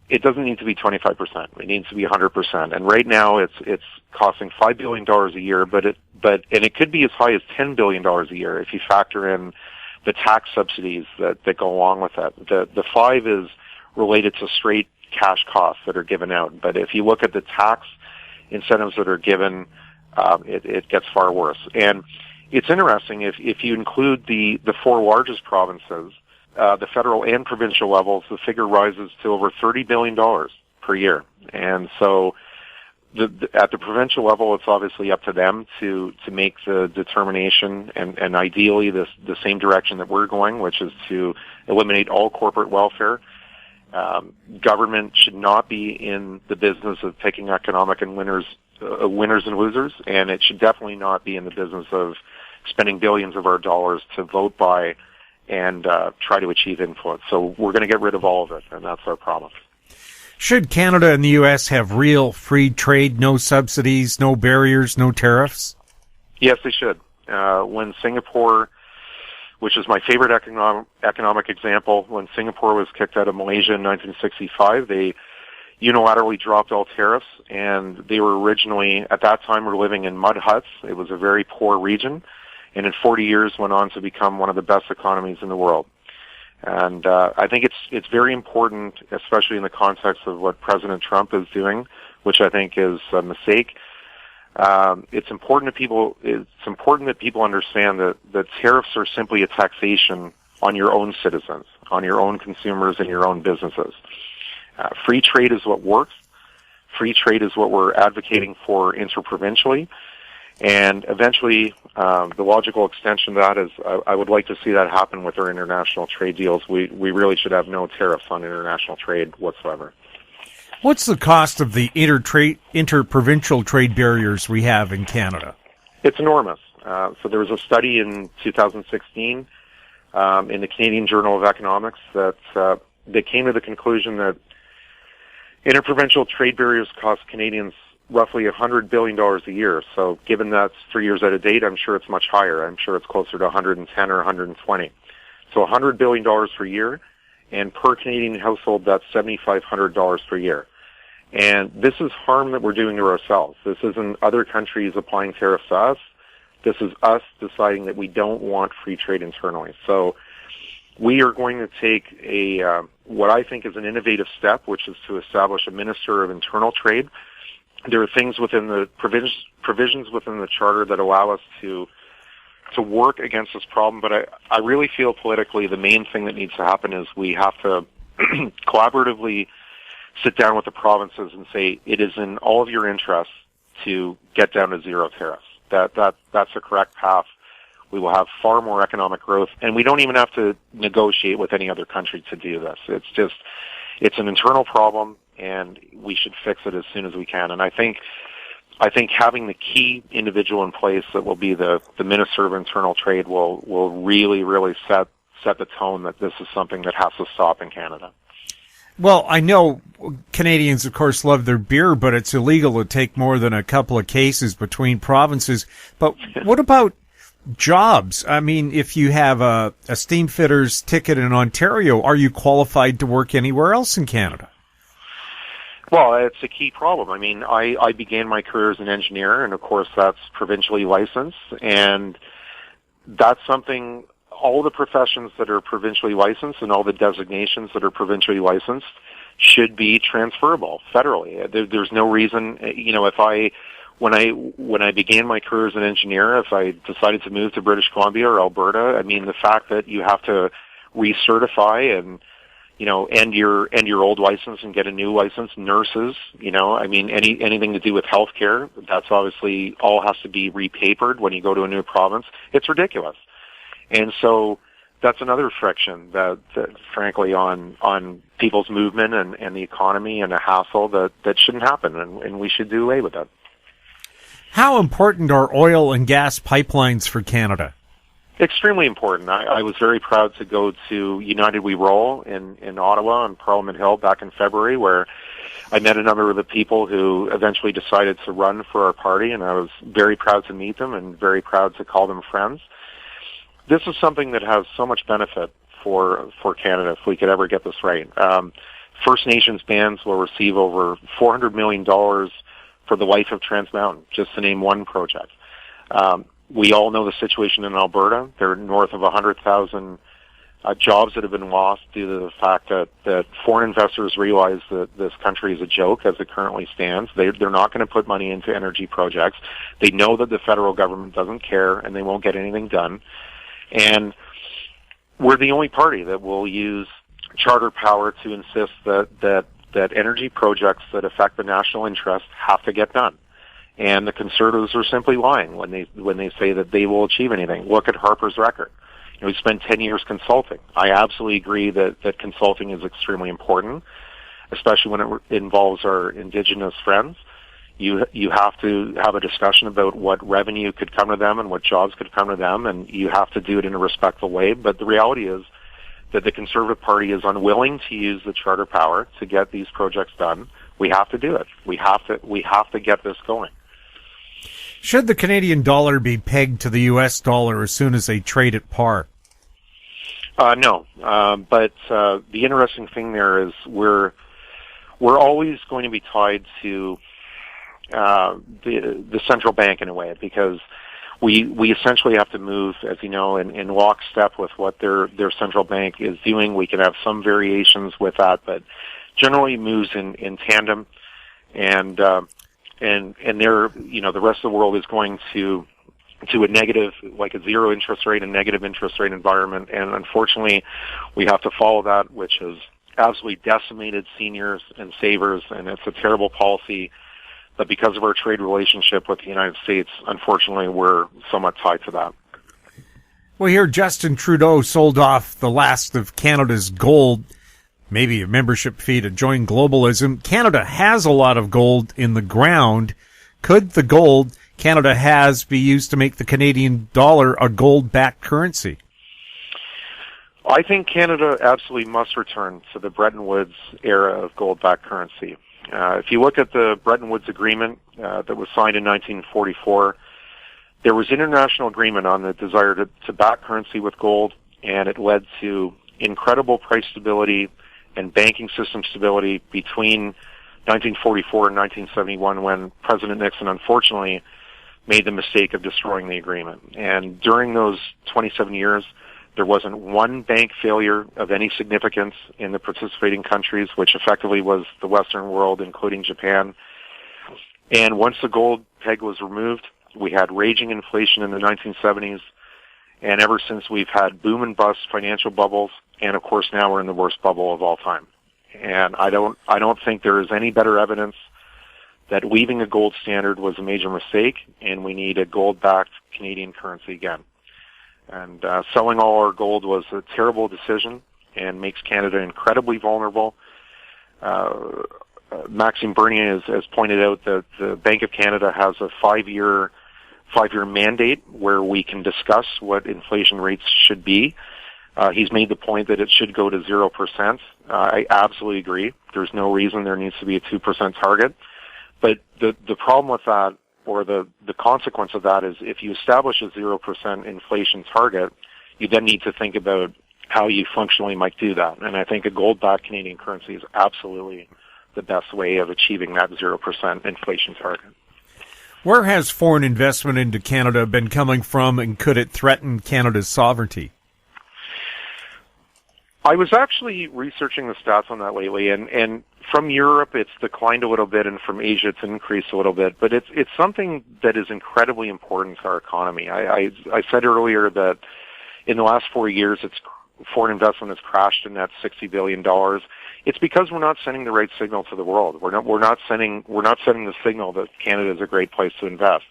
It doesn't need to be 25%. It needs to be 100%. And right now, it's costing $5 billion a year, but it could be as high as $10 billion a year if you factor in the tax subsidies that go along with that. The 5 is related to straight cash costs that are given out. But if you look at the tax incentives that are given, it gets far worse. And it's interesting, if you include the 4 largest provinces, the federal and provincial levels, the figure rises to over $30 billion per year. And so at the provincial level, it's obviously up to them to make the determination, and ideally the same direction that we're going, which is to eliminate all corporate welfare. Government should not be in the business of picking economic and winners and losers, and it should definitely not be in the business of spending billions of our dollars to vote by and try to achieve influence. So we're going to get rid of all of it, and that's our promise. Should Canada and the U.S. have real free trade, no subsidies, no barriers, no tariffs? Yes, they should. When Singapore, which is my favorite economic example, when Singapore was kicked out of Malaysia in 1965, they unilaterally dropped all tariffs, and they were originally, at that time, were living in mud huts. It was a very poor region, and in 40 years went on to become one of the best economies in the world. And I think it's very important, especially in the context of what President Trump is doing, which I think is a mistake. It's important that people understand that tariffs are simply a taxation on your own citizens, on your own consumers and your own businesses. Free trade is what works. Free trade is what we're advocating for interprovincially. And eventually, the logical extension of that is I would like to see that happen with our international trade deals. We really should have no tariffs on international trade whatsoever. What's the cost of the interprovincial trade barriers we have in Canada? It's enormous. So there was a study in 2016 in the Canadian Journal of Economics that came to the conclusion that interprovincial trade barriers cost Canadians roughly $100 billion a year. So given that's 3 years out of date, I'm sure it's much higher. I'm sure it's closer to 110 or 120. So $100 billion per year, and per Canadian household, that's $7,500 per year. And this is harm that we're doing to ourselves. This isn't other countries applying tariffs to us. This is us deciding that we don't want free trade internally. So we are going to take what I think is an innovative step, which is to establish a Minister of Internal Trade. There are things within the provisions within the Charter that allow us to work against this problem, but I really feel politically the main thing that needs to happen is we have to collaboratively sit down with the provinces and say it is in all of your interests to get down to zero tariffs. That's the correct path. We will have far more economic growth, and we don't even have to negotiate with any other country to do this. It's an internal problem, and we should fix it as soon as we can. And I think having the key individual in place that will be the Minister of Internal Trade will really, really set the tone that this is something that has to stop in Canada. Well, I know Canadians, of course, love their beer, but it's illegal to take more than a couple of cases between provinces. But what about jobs? I mean, if you have a steamfitter's ticket in Ontario, are you qualified to work anywhere else in Canada? Well, it's a key problem. I mean, I began my career as an engineer, and of course that's provincially licensed, and that's something, all the professions that are provincially licensed and all the designations that are provincially licensed should be transferable federally. There's no reason, when I began my career as an engineer, if I decided to move to British Columbia or Alberta, I mean, the fact that you have to recertify and end your old license and get a new license, nurses, I mean, anything to do with healthcare, that's obviously all has to be repapered when you go to a new province. It's ridiculous. And so that's another friction that frankly, on people's movement and the economy, and a hassle that shouldn't happen, and we should do away with that. How important are oil and gas pipelines for Canada? Extremely important. I was very proud to go to United We Roll in Ottawa on Parliament Hill back in February, where I met a number of the people who eventually decided to run for our party, and I was very proud to meet them and very proud to call them friends. This is something that has so much benefit for Canada if we could ever get this right. First Nations bands will receive over $400 million for the life of Trans Mountain, just to name one project. We all know the situation in Alberta. There are north of 100,000 jobs that have been lost due to the fact that foreign investors realize that this country is a joke as it currently stands. They're not going to put money into energy projects. They know that the federal government doesn't care, and they won't get anything done. And we're the only party that will use charter power to insist that energy projects that affect the national interest have to get done. And the Conservatives are simply lying when they say that they will achieve anything. Look at Harper's record. We spent 10 years consulting. I absolutely agree that consulting is extremely important, especially when it involves our Indigenous friends. You have to have a discussion about what revenue could come to them and what jobs could come to them, and you have to do it in a respectful way. But the reality is that the Conservative Party is unwilling to use the charter power to get these projects done. We have to do it. We have to get this going. Should the Canadian dollar be pegged to the U.S. dollar as soon as they trade at par? No. But the interesting thing there is we're always going to be tied to the central bank in a way, because we essentially have to move, as you know, in lockstep with what their central bank is doing. We can have some variations with that, but generally moves in tandem. And they're, the rest of the world is going to a negative, like a zero interest rate and negative interest rate environment. And unfortunately, we have to follow that, which has absolutely decimated seniors and savers. And it's a terrible policy. But because of our trade relationship with the United States, unfortunately, we're somewhat tied to that. Well, here Justin Trudeau sold off the last of Canada's gold, maybe a membership fee to join Globalism. Canada has a lot of gold in the ground. Could the gold Canada has be used to make the Canadian dollar a gold-backed currency? I think Canada absolutely must return to the Bretton Woods era of gold-backed currency. If you look at the Bretton Woods Agreement that was signed in 1944, there was international agreement on the desire to back currency with gold, and it led to incredible price stability and banking system stability between 1944 and 1971, when President Nixon unfortunately made the mistake of destroying the agreement. And during those 27 years, there wasn't one bank failure of any significance in the participating countries, which effectively was the Western world, including Japan. And once the gold peg was removed, we had raging inflation in the 1970s, and ever since we've had boom and bust financial bubbles, and of course now we're in the worst bubble of all time. And I don't think there is any better evidence that leaving a gold standard was a major mistake, and we need a gold-backed Canadian currency again. And selling all our gold was a terrible decision and makes Canada incredibly vulnerable. Maxime has pointed out that the Bank of Canada has a five-year mandate where we can discuss what inflation rates should be. He's made the point that it should go to 0%. I absolutely agree. There's no reason there needs to be a 2% target. But the problem with that, or the consequence of that, is if you establish a 0% inflation target, you then need to think about how you functionally might do that. And I think a gold-backed Canadian currency is absolutely the best way of achieving that 0% inflation target. Where has foreign investment into Canada been coming from, and could it threaten Canada's sovereignty? I was actually researching the stats on that lately, and from Europe it's declined a little bit, and from Asia it's increased a little bit, but it's something that is incredibly important to our economy. I said earlier that in the last 4 years foreign investment has crashed in that $60 billion. It's because we're not sending the right signal to the world. We're not sending the signal that Canada is a great place to invest.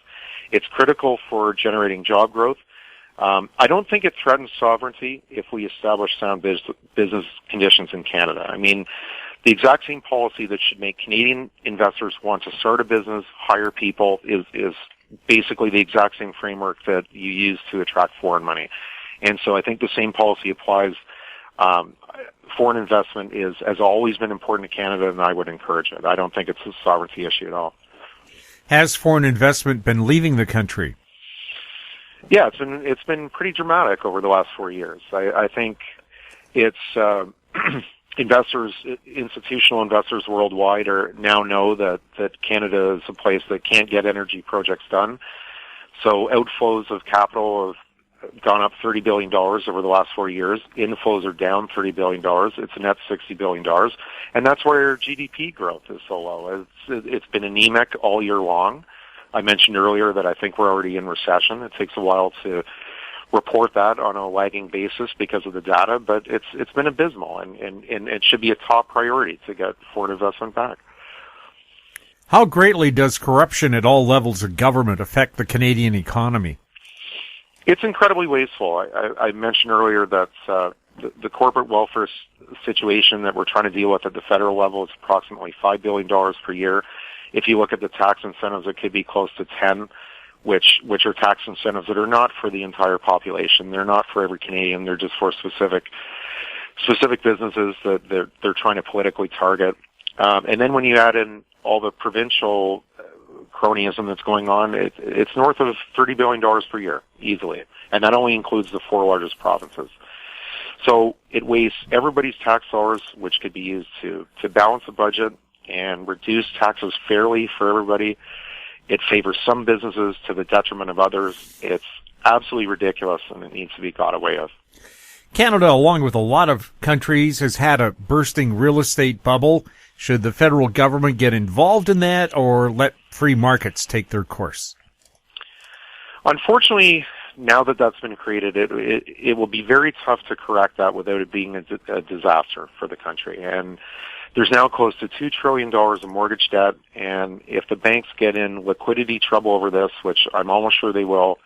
It's critical for generating job growth. I don't think it threatens sovereignty if we establish sound business conditions in Canada. I mean, the exact same policy that should make Canadian investors want to start a business, hire people, is basically the exact same framework that you use to attract foreign money. And so I think the same policy applies. Foreign investment has always been important to Canada, and I would encourage it. I don't think it's a sovereignty issue at all. Has foreign investment been leaving the country? Yeah, it's been pretty dramatic over the last 4 years. I think it's institutional investors worldwide now know that Canada is a place that can't get energy projects done. So outflows of capital have gone up $30 billion over the last 4 years. Inflows are down $30 billion. It's a net $60 billion. And that's where GDP growth is so low. It's been anemic all year long. I mentioned earlier that I think we're already in recession. It takes a while to report that on a lagging basis because of the data, but it's been abysmal, and it should be a top priority to get foreign investment back. How greatly does corruption at all levels of government affect the Canadian economy? It's incredibly wasteful. I mentioned earlier that the corporate welfare situation that we're trying to deal with at the federal level is approximately $5 billion per year. If you look at the tax incentives, it could be close to 10, which are tax incentives that are not for the entire population. They're not for every Canadian. They're just for specific businesses that they're trying to politically target. And then when you add in all the provincial cronyism that's going on, it's north of $30 billion per year, easily. And that only includes the 4 largest provinces. So it wastes everybody's tax dollars, which could be used to balance the budget and reduce taxes fairly for everybody. It favors some businesses to the detriment of others. It's absolutely ridiculous, and it needs to be got away of. Canada, along with a lot of countries, has had a bursting real estate bubble. Should the federal government get involved in that, or let free markets take their course? Unfortunately, now that that's been created, it will be very tough to correct that without it being a disaster for the country. And there's now close to $2 trillion of mortgage debt, and if the banks get in liquidity trouble over this, which I'm almost sure they will,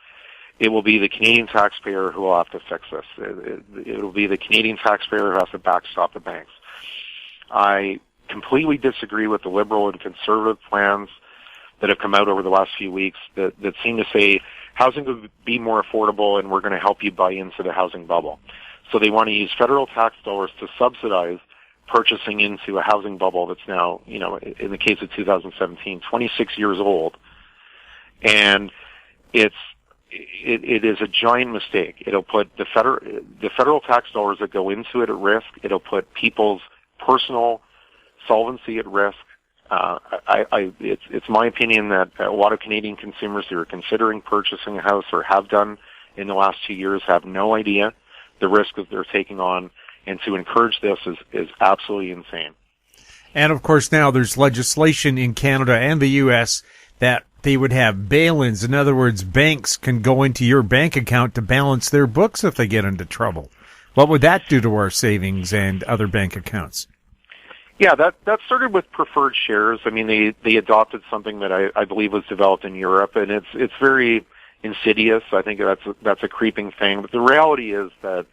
it will be the Canadian taxpayer who will have to fix this. It will be the Canadian taxpayer who has to backstop the banks. I completely disagree with the Liberal and Conservative plans that have come out over the last few weeks that seem to say housing will be more affordable and we're going to help you buy into the housing bubble. So they want to use federal tax dollars to subsidize purchasing into a housing bubble that's now, in the case of 2017, 26 years old. And it is a giant mistake. It'll put the federal tax dollars that go into it at risk. It'll put people's personal solvency at risk. It's my opinion that a lot of Canadian consumers who are considering purchasing a house or have done in the last 2 years have no idea the risk that they're taking on, and to encourage this is absolutely insane. And of course now there's legislation in Canada and the U.S. that they would have bail-ins. In other words, banks can go into your bank account to balance their books if they get into trouble. What would that do to our savings and other bank accounts? Yeah, that started with preferred shares. I mean, they adopted something that I believe was developed in Europe, and it's very insidious. I think that's a creeping thing. But the reality is that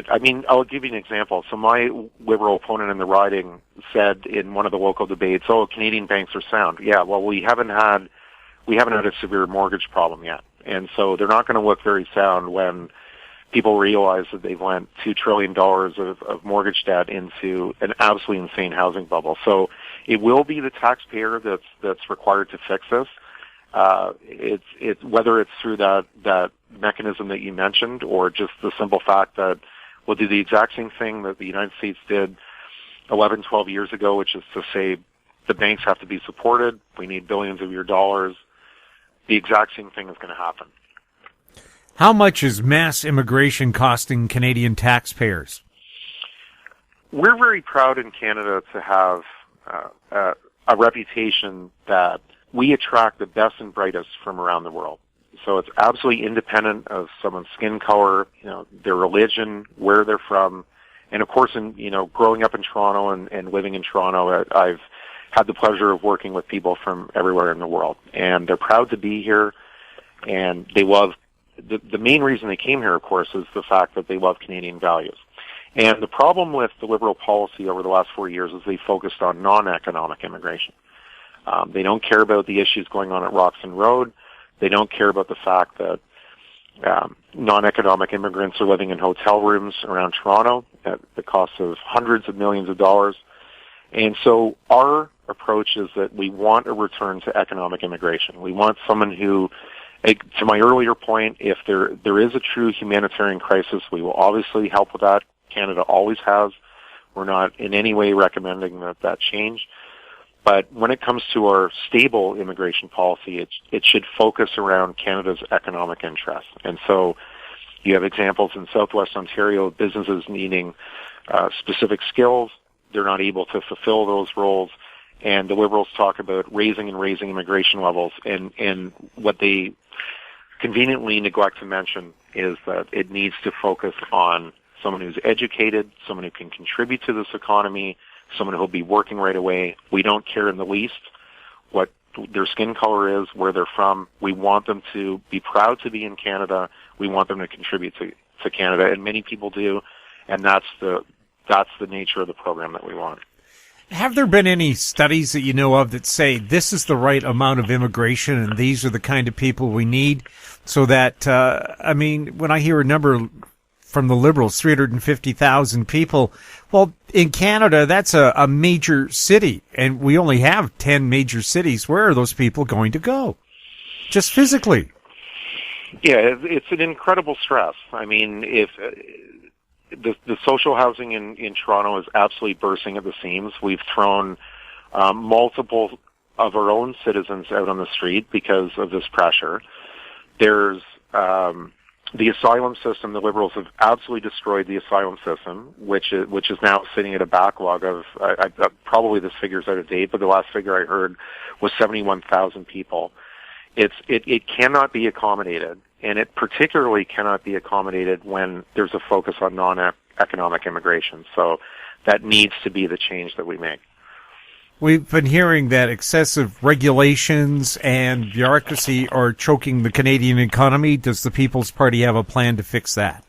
I mean, I'll give you an example. So my Liberal opponent in the riding said in one of the local debates, "Oh, Canadian banks are sound." Yeah, well, we haven't had a severe mortgage problem yet, and so they're not going to look very sound when people realize that they've lent $2 trillion of mortgage debt into an absolutely insane housing bubble. So it will be the taxpayer that's required to fix this. It's whether it's through that mechanism that you mentioned, or just the simple fact that we'll do the exact same thing that the United States did 11, 12 years ago, which is to say the banks have to be supported. We need billions of your dollars. The exact same thing is going to happen. How much is mass immigration costing Canadian taxpayers? We're very proud in Canada to have a reputation that we attract the best and brightest from around the world. So it's absolutely independent of someone's skin color, their religion, where they're from. And of course, growing up in Toronto and living in Toronto, I've had the pleasure of working with people from everywhere in the world. And they're proud to be here, and they love the main reason they came here, of course, is the fact that they love Canadian values. And the problem with the Liberal policy over the last 4 years is they focused on non-economic immigration. They don't care about the issues going on at Roxton Road. They don't care about the fact that non-economic immigrants are living in hotel rooms around Toronto at the cost of hundreds of millions of dollars. And so our approach is that we want a return to economic immigration. We want someone who, to my earlier point, if there is a true humanitarian crisis, we will obviously help with that. Canada always has. We're not in any way recommending that change. But when it comes to our stable immigration policy, it should focus around Canada's economic interests. And so you have examples in Southwest Ontario, businesses needing specific skills. They're not able to fulfill those roles. And the Liberals talk about raising immigration levels. And what they conveniently neglect to mention is that it needs to focus on someone who's educated, someone who can contribute to this economy, someone who will be working right away. We don't care in the least what their skin color is, where they're from. We want them to be proud to be in Canada. We want them to contribute to Canada, and many people do, and that's the nature of the program that we want. Have there been any studies that you know of that say this is the right amount of immigration and these are the kind of people we need? So that, when I hear a number from the Liberals, 350,000 people, well, in Canada, that's a major city, and we only have 10 major cities. Where are those people going to go? Just physically. Yeah, it's an incredible stress. I mean, if the social housing in Toronto is absolutely bursting at the seams. We've thrown multiple of our own citizens out on the street because of this pressure. There's the asylum system. The Liberals have absolutely destroyed the asylum system, which is now sitting at a backlog of probably this figure's out of date, but the last figure I heard was 71,000 people. It cannot be accommodated, and it particularly cannot be accommodated when there's a focus on non-economic immigration. So that needs to be the change that we make. We've been hearing that excessive regulations and bureaucracy are choking the Canadian economy. Does the People's Party have a plan to fix that?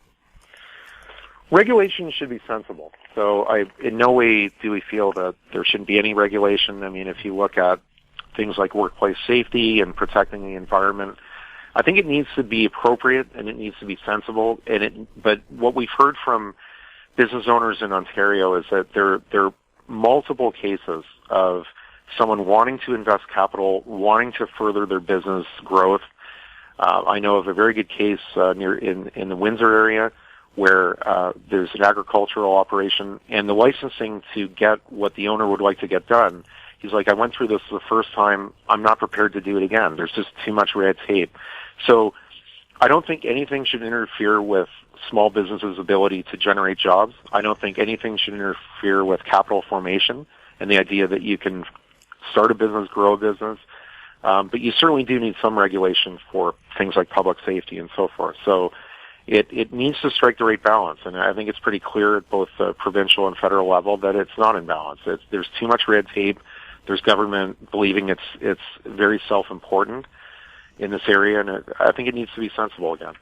Regulation should be sensible. So in no way do we feel that there shouldn't be any regulation. I mean, if you look at things like workplace safety and protecting the environment, I think it needs to be appropriate and it needs to be sensible. But what we've heard from business owners in Ontario is that there are multiple cases of someone wanting to invest capital, wanting to further their business growth. I know of a very good case in the Windsor area where there's an agricultural operation, and the licensing to get what the owner would like to get done, he's like, I went through this the first time. I'm not prepared to do it again. There's just too much red tape. So I don't think anything should interfere with small businesses' ability to generate jobs. I don't think anything should interfere with capital formation and the idea that you can start a business, grow a business. But you certainly do need some regulation for things like public safety and so forth. So it needs to strike the right balance, and I think it's pretty clear at both the provincial and federal level that it's not in balance. There's too much red tape. There's government believing it's very self-important in this area, and I think it needs to be sensible again.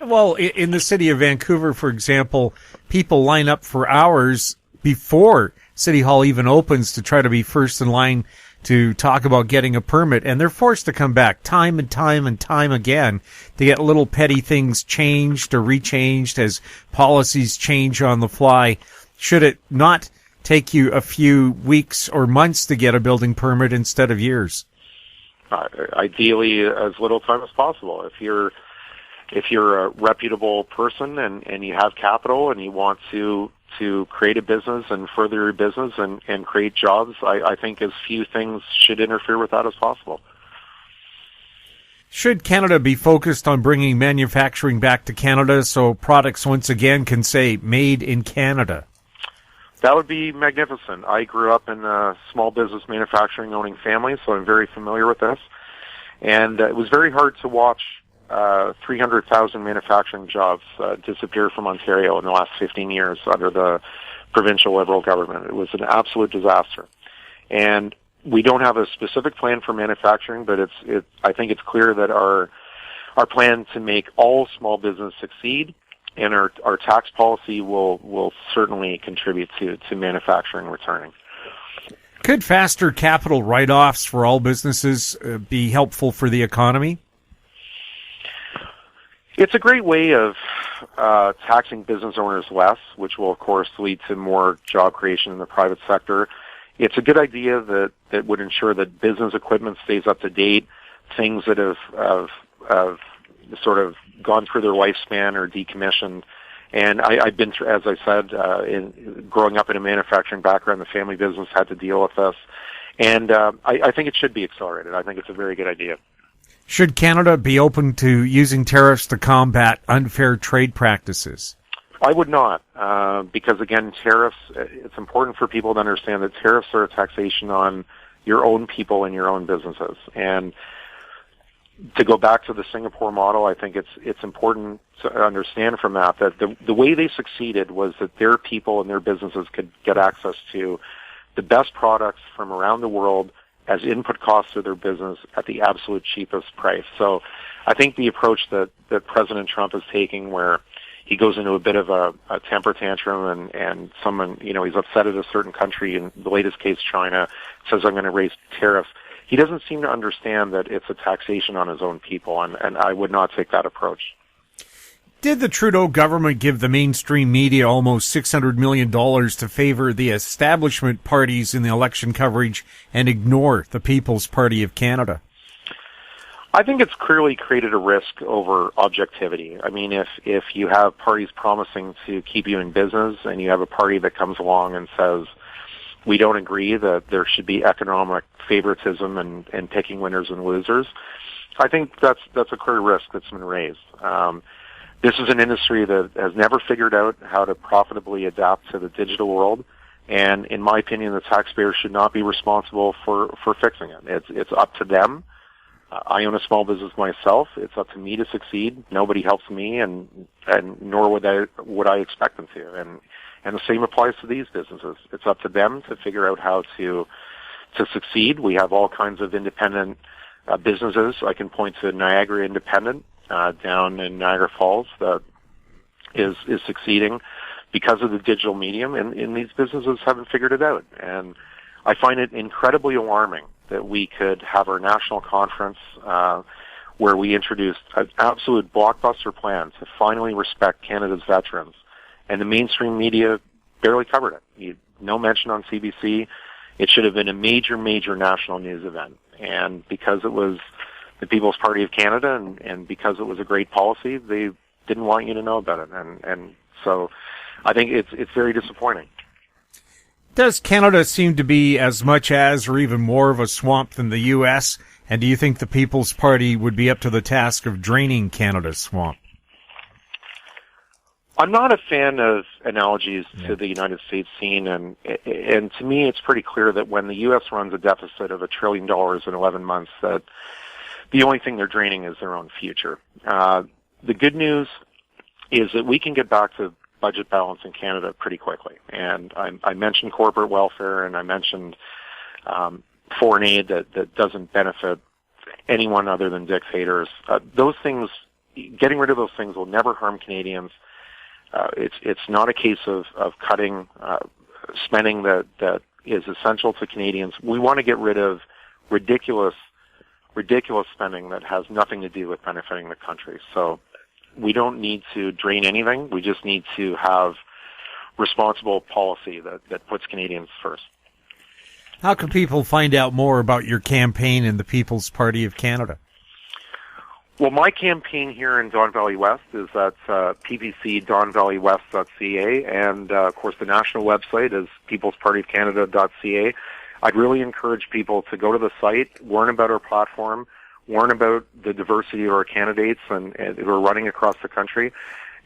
Well, in the city of Vancouver, for example, people line up for hours before City Hall even opens to try to be first in line to talk about getting a permit, and they're forced to come back time and time and time again to get little petty things changed or rechanged as policies change on the fly. Should it not take you a few weeks or months to get a building permit instead of years? Ideally, as little time as possible. If you're a reputable person and you have capital and you want to create a business and further your business and create jobs, I think as few things should interfere with that as possible. Should Canada be focused on bringing manufacturing back to Canada so products once again can say made in Canada? That would be magnificent. I grew up in a small business manufacturing owning family, so I'm very familiar with this. And it was very hard to watch 300,000 manufacturing jobs disappear from Ontario in the last 15 years under the provincial Liberal government. It was an absolute disaster. And we don't have a specific plan for manufacturing, but I think it's clear that our plan to make all small business succeed and our tax policy will certainly contribute to manufacturing returning. Could faster capital write-offs for all businesses be helpful for the economy? It's a great way of taxing business owners less, which will, of course, lead to more job creation in the private sector. It's a good idea that would ensure that business equipment stays up to date, things that have sort of gone through their lifespan or decommissioned. And I've been through, as I said, growing up in a manufacturing background, the family business had to deal with this. And I think it should be accelerated. I think it's a very good idea. Should Canada be open to using tariffs to combat unfair trade practices? I would not, because again, tariffs, it's important for people to understand that tariffs are a taxation on your own people and your own businesses. And to go back to the Singapore model, I think it's important to understand from that the way they succeeded was that their people and their businesses could get access to the best products from around the world as input costs to their business at the absolute cheapest price. So I think the approach that President Trump is taking, where he goes into a bit of a temper tantrum and someone, he's upset at a certain country, in the latest case China, says, I'm going to raise tariffs. He doesn't seem to understand that it's a taxation on his own people, and I would not take that approach. Did the Trudeau government give the mainstream media almost $600 million to favor the establishment parties in the election coverage and ignore the People's Party of Canada? I think it's clearly created a risk over objectivity. I mean, if you have parties promising to keep you in business and you have a party that comes along and says, we don't agree that there should be economic favoritism and picking winners and losers, I think that's a clear risk that's been raised. This is an industry that has never figured out how to profitably adapt to the digital world, and in my opinion, the taxpayer should not be responsible for fixing it. It's up to them. I own a small business myself. It's up to me to succeed. Nobody helps me, and nor would I expect them to. And the same applies to these businesses. It's up to them to figure out how to succeed. We have all kinds of independent businesses. I can point to Niagara Independent down in Niagara Falls that is succeeding because of the digital medium, and these businesses haven't figured it out. And I find it incredibly alarming that we could have our national conference where we introduced an absolute blockbuster plan to finally respect Canada's veterans and the mainstream media barely covered it. No mention on CBC. It should have been a major, major national news event. And because it was the People's Party of Canada and because it was a great policy, they didn't want you to know about it. And so I think it's very disappointing. Does Canada seem to be as much as or even more of a swamp than the U.S.? And do you think the People's Party would be up to the task of draining Canada's swamp? I'm not a fan of analogies to the United States scene, and to me it's pretty clear that when the U.S. runs a deficit of $1 trillion in 11 months, that the only thing they're draining is their own future. The good news is that we can get back to budget balance in Canada pretty quickly. And I mentioned corporate welfare, and I mentioned foreign aid that doesn't benefit anyone other than dictators. Those things, getting rid of those things will never harm Canadians. It's not a case of cutting spending that is essential to Canadians. We want to get rid of ridiculous spending that has nothing to do with benefiting the country. So we don't need to drain anything. We just need to have responsible policy that puts Canadians first. How can people find out more about your campaign in the People's Party of Canada? Well, my campaign here in Don Valley West is at ppcdonvalleywest.ca, and of course the national website is peoplespartyofcanada.ca. I'd really encourage people to go to the site, learn about our platform, learn about the diversity of our candidates and who are running across the country,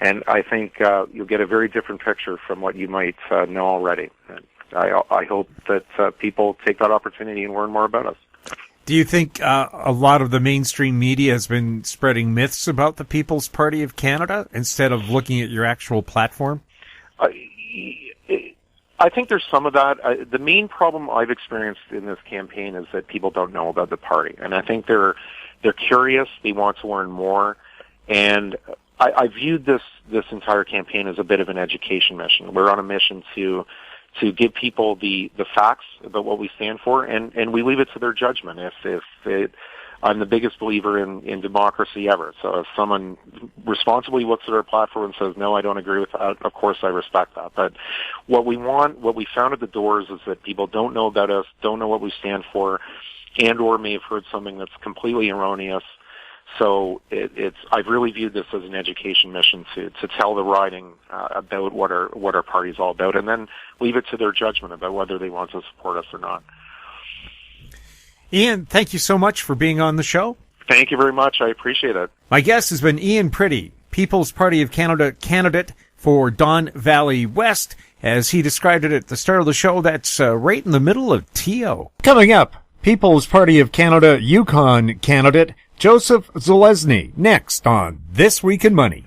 and I think you'll get a very different picture from what you might know already. And I hope that people take that opportunity and learn more about us. Do you think a lot of the mainstream media has been spreading myths about the People's Party of Canada instead of looking at your actual platform? I think there's some of that. The main problem I've experienced in this campaign is that people don't know about the party, and I think they're curious. They want to learn more, and I viewed this entire campaign as a bit of an education mission. We're on a mission to give people the facts about what we stand for, and we leave it to their judgment. I'm the biggest believer in democracy ever. So if someone responsibly looks at our platform and says, no, I don't agree with that, of course I respect that. But what we found at the doors is that people don't know about us, don't know what we stand for, and or may have heard something that's completely erroneous. So I've really viewed this as an education mission to tell the riding about what our party's all about, and then leave it to their judgment about whether they want to support us or not. Ian, thank you so much for being on the show. Thank you very much. I appreciate it. My guest has been Ian Prittie, People's Party of Canada candidate for Don Valley West. As he described it at the start of the show, that's right in the middle of TO. Coming up, People's Party of Canada Yukon candidate Joseph Zelezny, next on This Week in Money.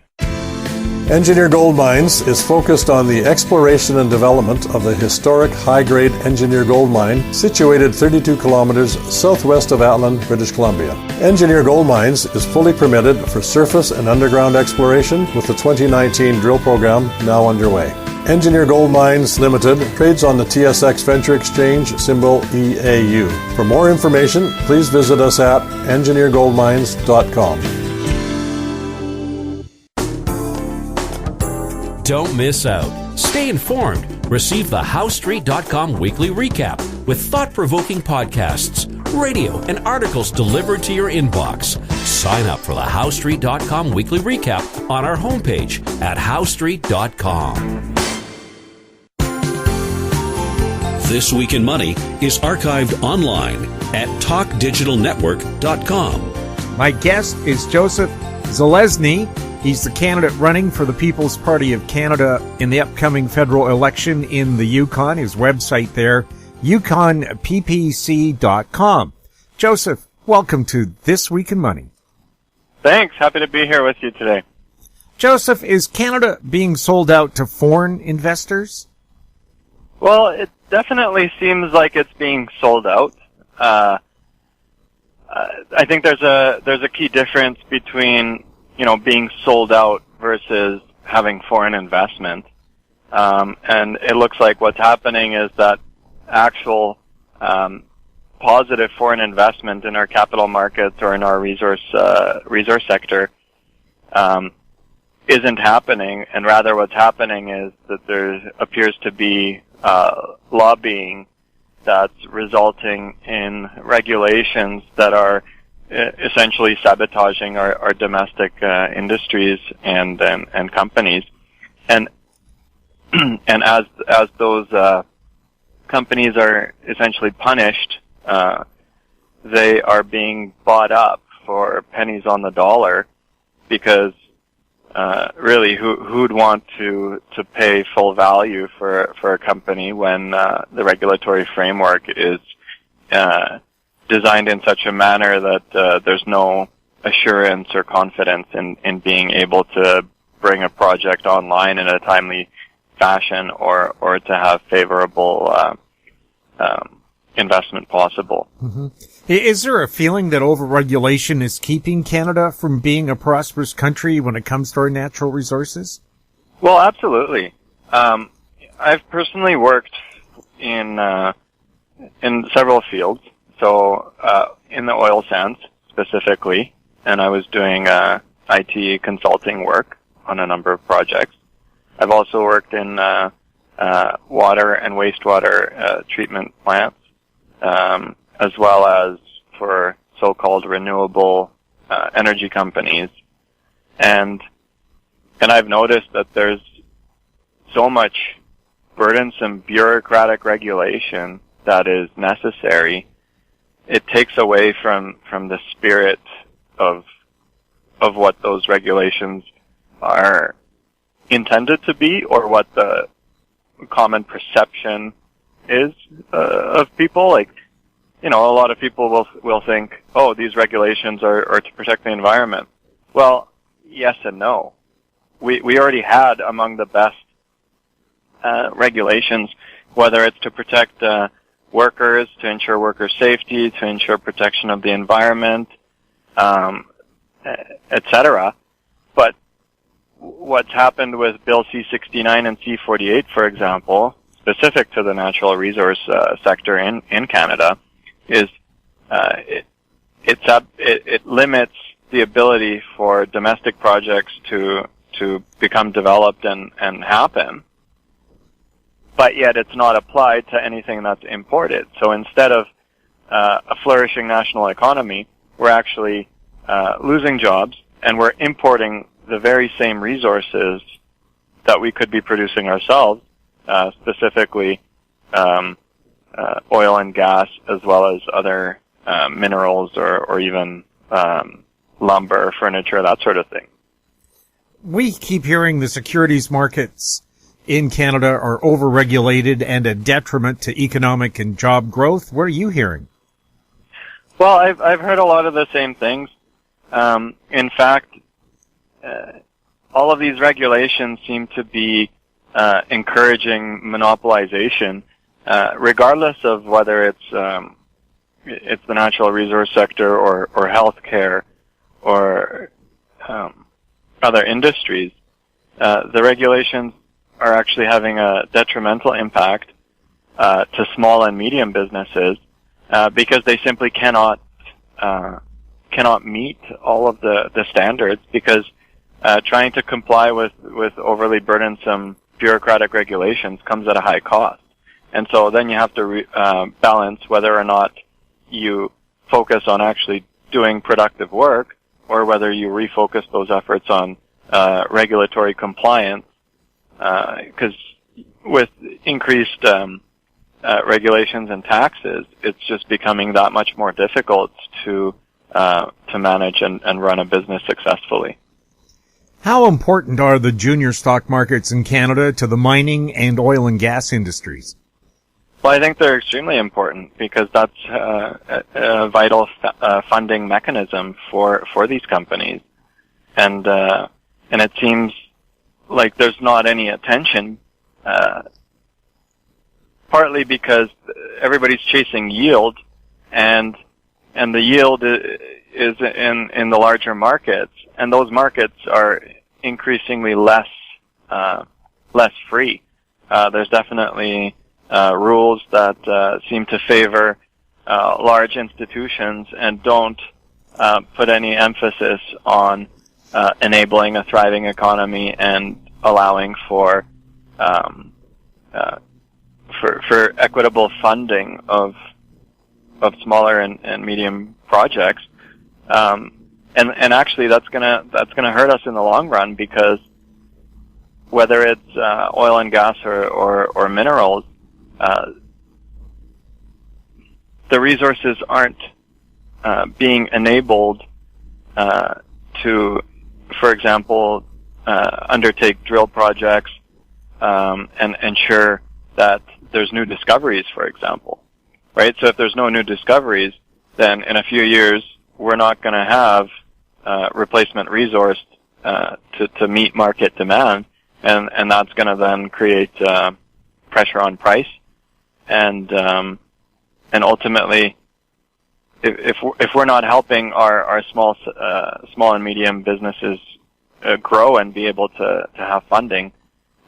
Engineer Gold Mines is focused on the exploration and development of the historic high-grade Engineer Gold Mine situated 32 kilometers southwest of Atlin, British Columbia. Engineer Gold Mines is fully permitted for surface and underground exploration with the 2019 drill program now underway. Engineer Gold Mines Limited trades on the TSX Venture Exchange, symbol EAU. For more information, please visit us at engineergoldmines.com. Don't miss out. Stay informed. Receive the HowStreet.com weekly recap with thought-provoking podcasts, radio, and articles delivered to your inbox. Sign up for the HowStreet.com weekly recap on our homepage at HowStreet.com. This Week in Money is archived online at TalkDigitalNetwork.com. My guest is Joseph Zelezny. He's the candidate running for the People's Party of Canada in the upcoming federal election in the Yukon. His website there, yukonppc.com. Joseph, welcome to This Week in Money. Thanks. Happy to be here with you today. Joseph, is Canada being sold out to foreign investors? Well, it definitely seems like it's being sold out. I think there's a key difference between being sold out versus having foreign investment. And it looks like what's happening is that actual positive foreign investment in our capital markets or in our resource sector isn't happening, and rather what's happening is that there appears to be lobbying that's resulting in regulations that are essentially sabotaging our domestic industries and companies, and as those companies are essentially punished, they are being bought up for pennies on the dollar, because really, who'd want to pay full value for a company when the regulatory framework is designed in such a manner that there's no assurance or confidence in being able to bring a project online in a timely fashion, or to have favorable investment possible. Mm-hmm. Is there a feeling that overregulation is keeping Canada from being a prosperous country when it comes to our natural resources? Well, absolutely. I've personally worked in several fields. So, in the oil sands specifically, and I was doing IT consulting work on a number of projects. I've also worked in water and wastewater treatment plants, as well as for so-called renewable energy companies. And I've noticed that there's so much burdensome bureaucratic regulation that is necessary. It takes away from the spirit of what those regulations are intended to be, or what the common perception is of people. Like, a lot of people will think, oh, these regulations are to protect the environment. Well, yes and no. We already had among the best regulations, whether it's to protect workers, to ensure worker safety, to ensure protection of the environment, etc. But what's happened with Bill C-69 and C-48, for example, specific to the natural resource sector in Canada, is it limits the ability for domestic projects to become developed and happen. But yet it's not applied to anything that's imported. So instead of a flourishing national economy, we're actually losing jobs, and we're importing the very same resources that we could be producing ourselves, specifically oil and gas, as well as other minerals or even lumber, furniture, that sort of thing. We keep hearing the securities markets in Canada are overregulated and a detriment to economic and job growth. What are you hearing? Well, I've heard a lot of the same things. In fact, all of these regulations seem to be encouraging monopolization, regardless of whether it's the natural resource sector or healthcare or other industries. The regulations are actually having a detrimental impact to small and medium businesses because they simply cannot meet all of the standards, because trying to comply with overly burdensome bureaucratic regulations comes at a high cost. And so then you have to balance whether or not you focus on actually doing productive work, or whether you refocus those efforts on regulatory compliance, because with increased regulations and taxes, it's just becoming that much more difficult to manage and run a business successfully. How important are the junior stock markets in Canada to the mining and oil and gas industries? Well, I think they're extremely important, because that's a vital funding mechanism for these companies, and it seems like there's not any attention, partly because everybody's chasing yield, and the yield is in the larger markets, and those markets are increasingly less free. There's definitely rules that seem to favor large institutions and don't put any emphasis on enabling a thriving economy and allowing for equitable funding of smaller and medium projects. And actually that's gonna hurt us in the long run, because whether it's oil and gas or minerals, the resources aren't being enabled to, for example, undertake drill projects and ensure that there's new discoveries, for example, right? So if there's no new discoveries, then in a few years we're not going to have replacement resource to meet market demand, and that's going to then create pressure on price, and ultimately, if we're not helping our small and medium businesses grow and be able to have funding,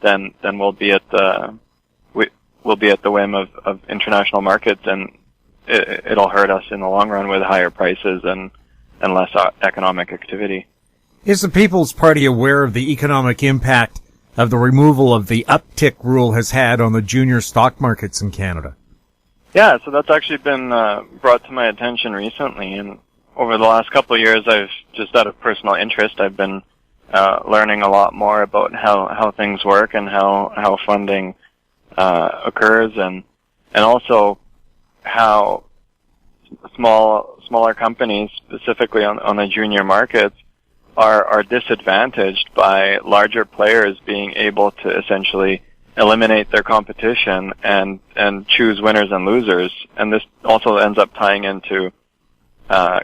then we'll be at the whim of international markets, and it'll hurt us in the long run with higher prices and less economic activity. Is the People's Party aware of the economic impact of the removal of the Uptick rule has had on the junior stock markets in Canada? Yeah, so that's actually been brought to my attention recently, and over the last couple of years, I've just out of personal interest, I've been learning a lot more about how things work and how funding occurs, and also how smaller companies, specifically on the junior markets, are disadvantaged by larger players being able to essentially eliminate their competition and choose winners and losers. And this also ends up tying into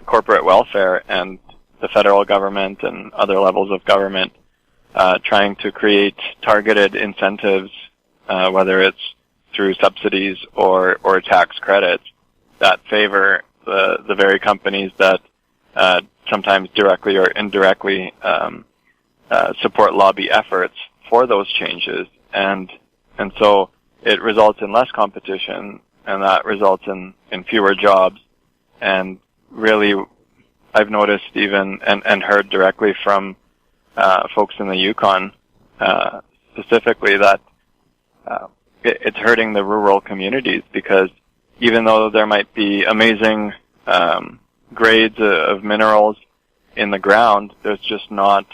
corporate welfare and the federal government and other levels of government trying to create targeted incentives, whether it's through subsidies or tax credits, that favor the very companies that sometimes directly or indirectly support lobby efforts for those changes, and so it results in less competition, and that results in fewer jobs. And really, I've noticed even and heard directly from folks in the Yukon specifically that it's hurting the rural communities, because even though there might be amazing grades of minerals in the ground, there's just not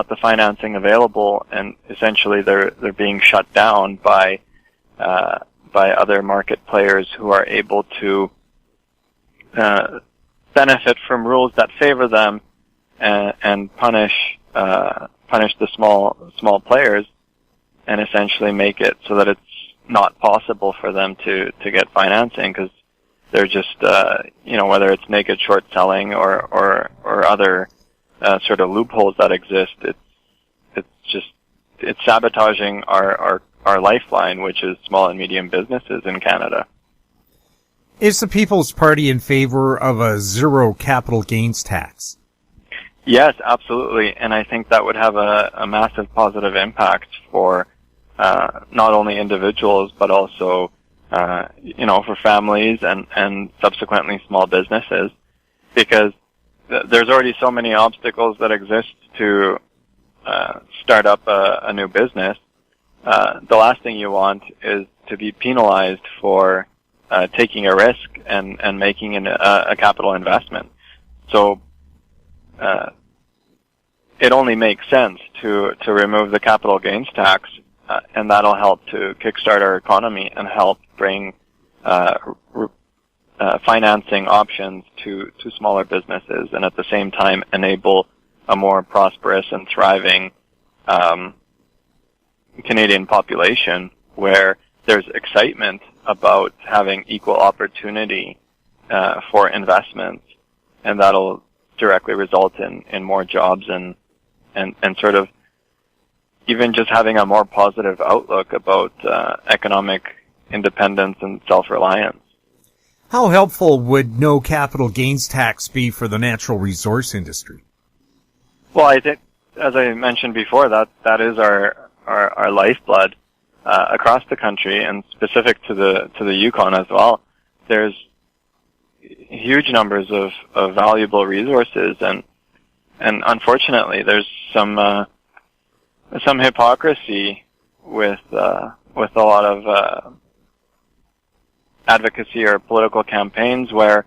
the financing available, and essentially they're being shut down by other market players who are able to benefit from rules that favor them and punish the small players, and essentially make it so that it's not possible for them to get financing, because they're just whether it's naked short selling or other sort of loopholes that exist, it's sabotaging our lifeline, which is small and medium businesses in Canada. Is the People's Party in favor of a zero capital gains tax? Yes, absolutely, and I think that would have a massive positive impact for not only individuals but also for families and subsequently small businesses, because there's already so many obstacles that exist to start up a new business. The last thing you want is to be penalized for taking a risk and making a capital investment. So it only makes sense to remove the capital gains tax, and that'll help to kickstart our economy and help bring financing options to smaller businesses, and at the same time enable a more prosperous and thriving Canadian population, where there's excitement about having equal opportunity for investments, and that'll directly result in more jobs and sort of even just having a more positive outlook about economic independence and self-reliance. How helpful would no capital gains tax be for the natural resource industry? Well, I think, as I mentioned before, that is our lifeblood across the country, and specific to the Yukon as well. There's huge numbers of valuable resources, and unfortunately, there's some hypocrisy with a lot of advocacy or political campaigns where,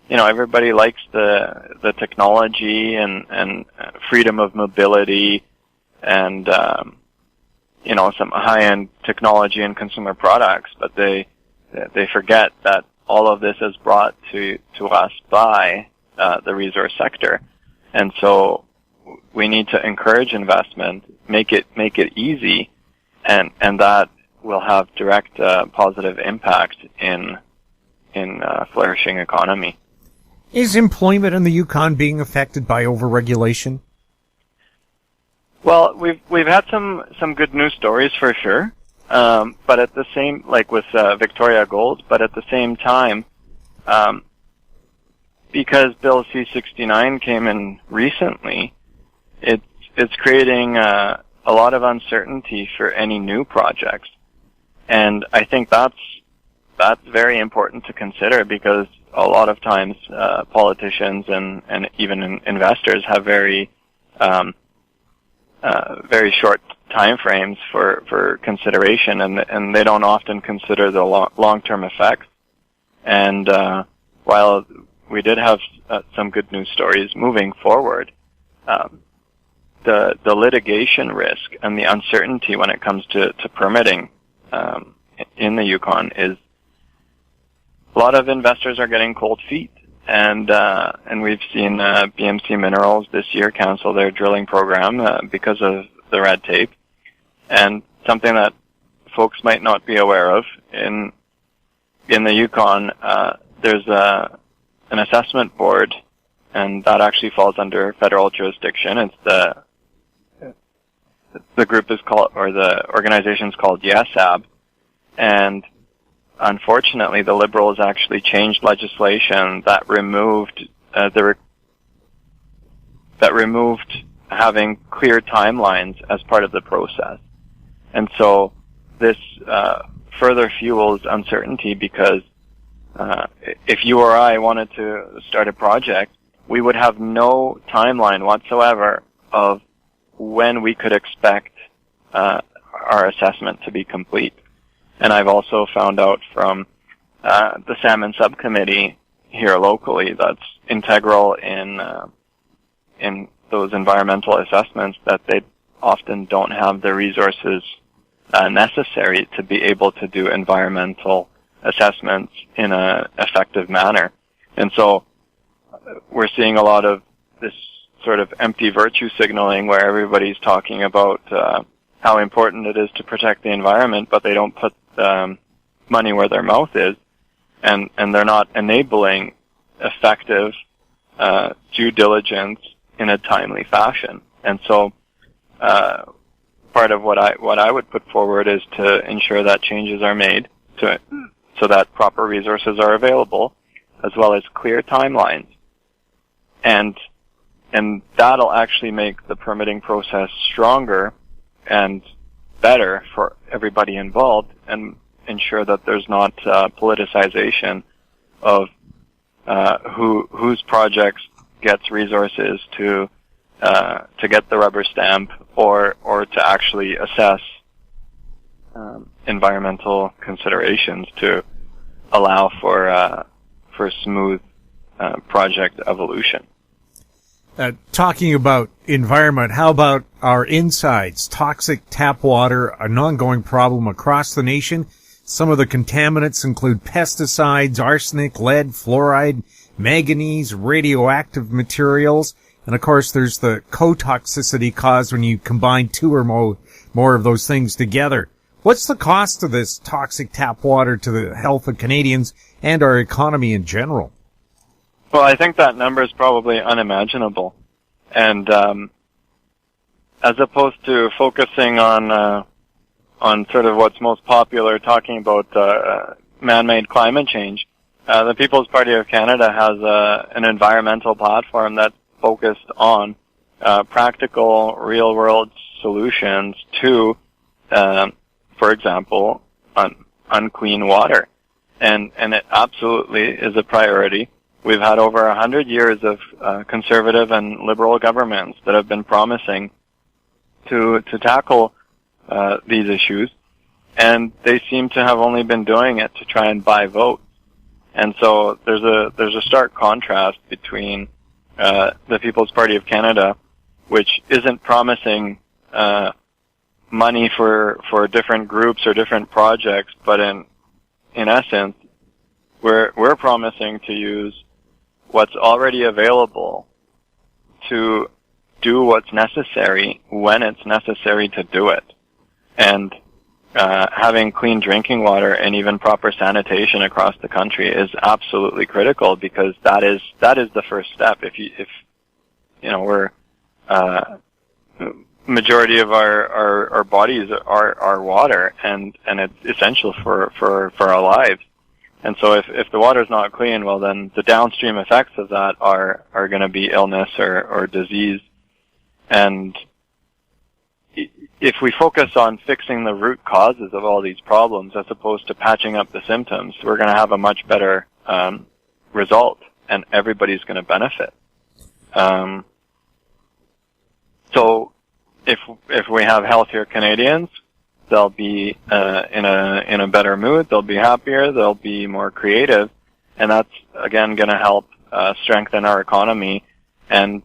everybody likes the technology and freedom of mobility and some high-end technology and consumer products, but they forget that all of this is brought to us by the resource sector. And so we need to encourage investment, make it easy, and that will have direct positive impact in flourishing economy. Is employment in the Yukon being affected by overregulation? Well, we've had some good news stories for sure, but at the same, like with Victoria Gold, but at the same time, because Bill C-69 came in recently, it's creating a lot of uncertainty for any new projects, and I think that's very important to consider, because a lot of times politicians and even investors have very short time frames for consideration, and they don't often consider the long-term effects. And while we did have some good news stories moving forward, the litigation risk and the uncertainty when it comes to permitting in the Yukon is a lot of investors are getting cold feet, and we've seen BMC Minerals this year cancel their drilling program because of the red tape. And something that folks might not be aware of, in the Yukon, there's an assessment board, and that actually falls under federal jurisdiction. It's the group is called, or the organization's called YESAB, and unfortunately, the Liberals actually changed legislation that removed having clear timelines as part of the process. And so this further fuels uncertainty, because if you or I wanted to start a project, we would have no timeline whatsoever of when we could expect our assessment to be complete. And I've also found out from the salmon subcommittee here locally that's integral in those environmental assessments that they often don't have the resources necessary to be able to do environmental assessments in an effective manner. And so we're seeing a lot of this sort of empty virtue signaling where everybody's talking about how important it is to protect the environment, but they don't put money where their mouth is, and they're not enabling effective due diligence in a timely fashion. And so part of what I would put forward is to ensure that changes are made so that proper resources are available, as well as clear timelines. And that'll actually make the permitting process stronger and better for everybody involved, and ensure that there's not politicization of whose projects gets resources to get the rubber stamp or to actually assess environmental considerations to allow for smooth project evolution. Talking about environment, how about our insides? Toxic tap water, an ongoing problem across the nation. Some of the contaminants include pesticides, arsenic, lead, fluoride, manganese, radioactive materials, and of course there's the co-toxicity caused when you combine two or more of those things together. What's the cost of this toxic tap water to the health of Canadians and our economy in general? Well, I think that number is probably unimaginable. And as opposed to focusing on sort of what's most popular, talking about man-made climate change, the People's Party of Canada has an environmental platform that's focused on practical, real-world solutions to, for example, unclean water. And it absolutely is a priority. we've had over 100 years of conservative and liberal governments that have been promising to tackle these issues, and they seem to have only been doing it to try and buy votes. And so there's a stark contrast between the People's Party of Canada, which isn't promising money for different groups or different projects, but in essence, we're promising to use what's already available to do what's necessary when it's necessary to do it. And having clean drinking water and even proper sanitation across the country is absolutely critical, because that is the first step. If we're majority of our bodies are water, and it's essential for our lives. And so if the water's not clean, well, then the downstream effects of that are going to be illness or disease. And if we focus on fixing the root causes of all these problems as opposed to patching up the symptoms, we're going to have a much better result, and everybody's going to benefit. So if we have healthier Canadians, they'll be in a better mood, they'll be happier, they'll be more creative, and that's again going to help strengthen our economy and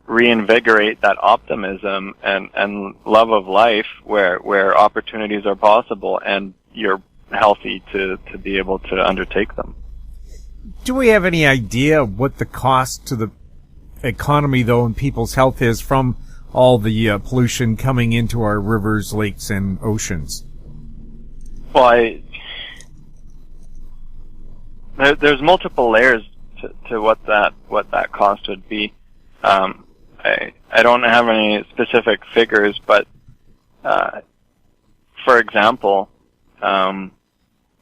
reinvigorate that optimism and love of life where opportunities are possible and you're healthy to be able to undertake them. Do we have any idea of what the cost to the economy, though, and people's health is from all the pollution coming into our rivers, lakes, and oceans? Well, there's multiple layers to what that cost would be. I don't have any specific figures, but for example,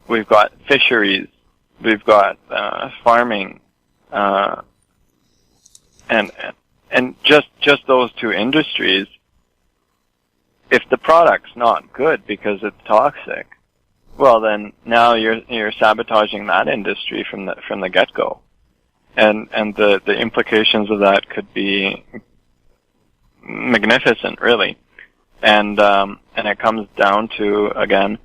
we've got fisheries, we've got farming, and just those two industries. If the product's not good because it's toxic, well, then now you're sabotaging that industry from the get-go. And the implications of that could be magnificent, really. And it comes down to, again,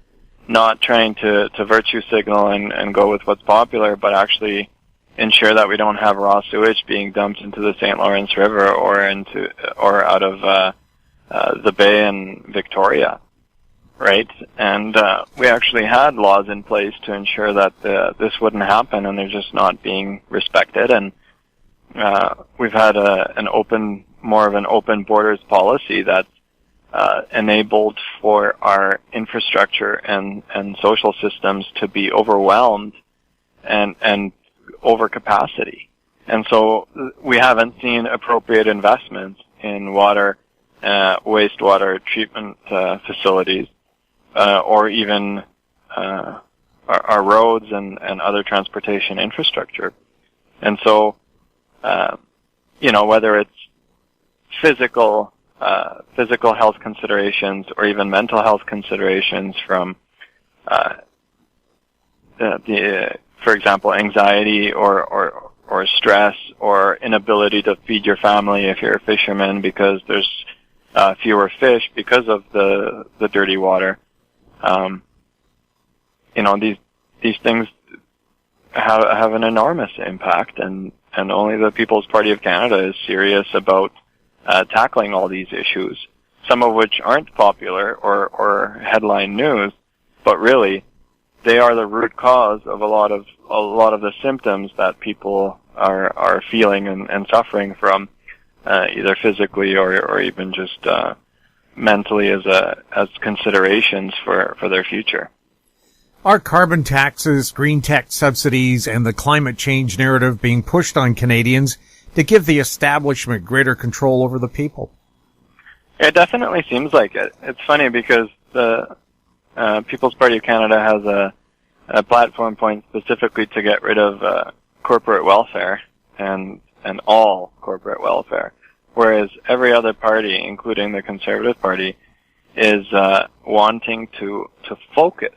not trying to virtue signal and go with what's popular, but actually ensure that we don't have raw sewage being dumped into the St. Lawrence River or out of the Bay in Victoria, right? And we actually had laws in place to ensure that this wouldn't happen, and they're just not being respected. And we've had more of an open borders policy that's enabled for our infrastructure and social systems to be overwhelmed and over capacity. And so we haven't seen appropriate investments in water, wastewater treatment facilities, or even our roads and other transportation infrastructure. And so, whether it's physical health considerations or even mental health considerations from for example, anxiety or stress or inability to feed your family if you're a fisherman because there's fewer fish because of the dirty water. These things have an enormous impact, and only the People's Party of Canada is serious about tackling all these issues, some of which aren't popular or headline news, but really they are the root cause of a lot of the symptoms that people are feeling and suffering from, either physically or even just mentally as considerations for their future. Are carbon taxes, green tech subsidies, and the climate change narrative being pushed on Canadians to give the establishment greater control over the people? It definitely seems like it. It's funny because the People's Party of Canada has a platform point specifically to get rid of corporate welfare and all corporate welfare, whereas every other party, including the Conservative Party, is wanting to focus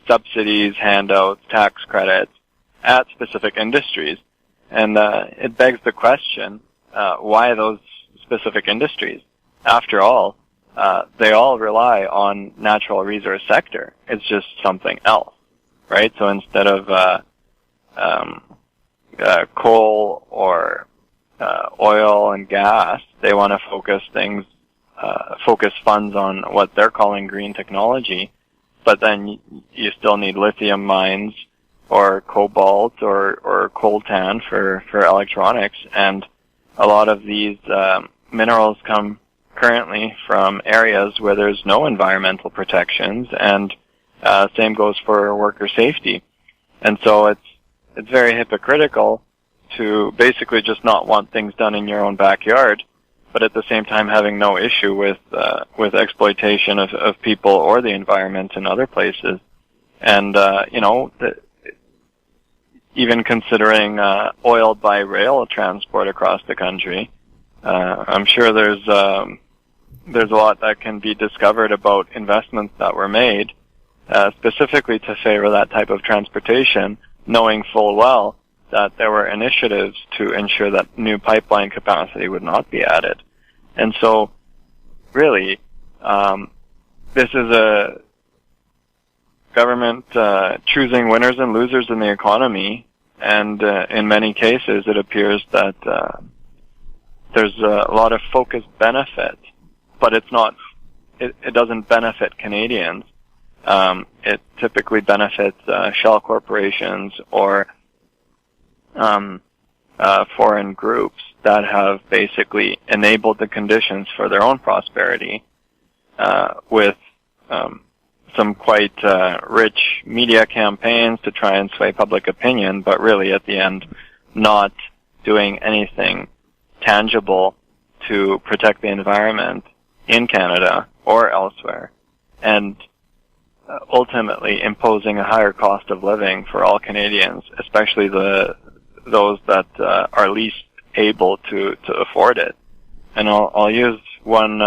subsidies, handouts, tax credits, at specific industries. And it begs the question, why those specific industries? After all, they all rely on natural resource sector. It's just something else, right? So instead of coal or oil and gas, they want to focus funds on what they're calling green technology. But then you still need lithium mines or cobalt or coltan for electronics, and a lot of these minerals come currently from areas where there's no environmental protections, and same goes for worker safety. And so it's very hypocritical to basically just not want things done in your own backyard, but at the same time having no issue with exploitation of people or the environment in other places. And even considering oil by rail transport across the country, I'm sure there's a lot that can be discovered about investments that were made specifically to favor that type of transportation, knowing full well that there were initiatives to ensure that new pipeline capacity would not be added. And so, really, this is a government choosing winners and losers in the economy, and in many cases it appears that there's a lot of focused benefit, but it doesn't benefit Canadians. It typically benefits shell corporations or foreign groups that have basically enabled the conditions for their own prosperity with some quite rich media campaigns to try and sway public opinion, but really at the end not doing anything tangible to protect the environment in Canada or elsewhere, and ultimately imposing a higher cost of living for all Canadians, especially those that are least able to afford it. And I'll use one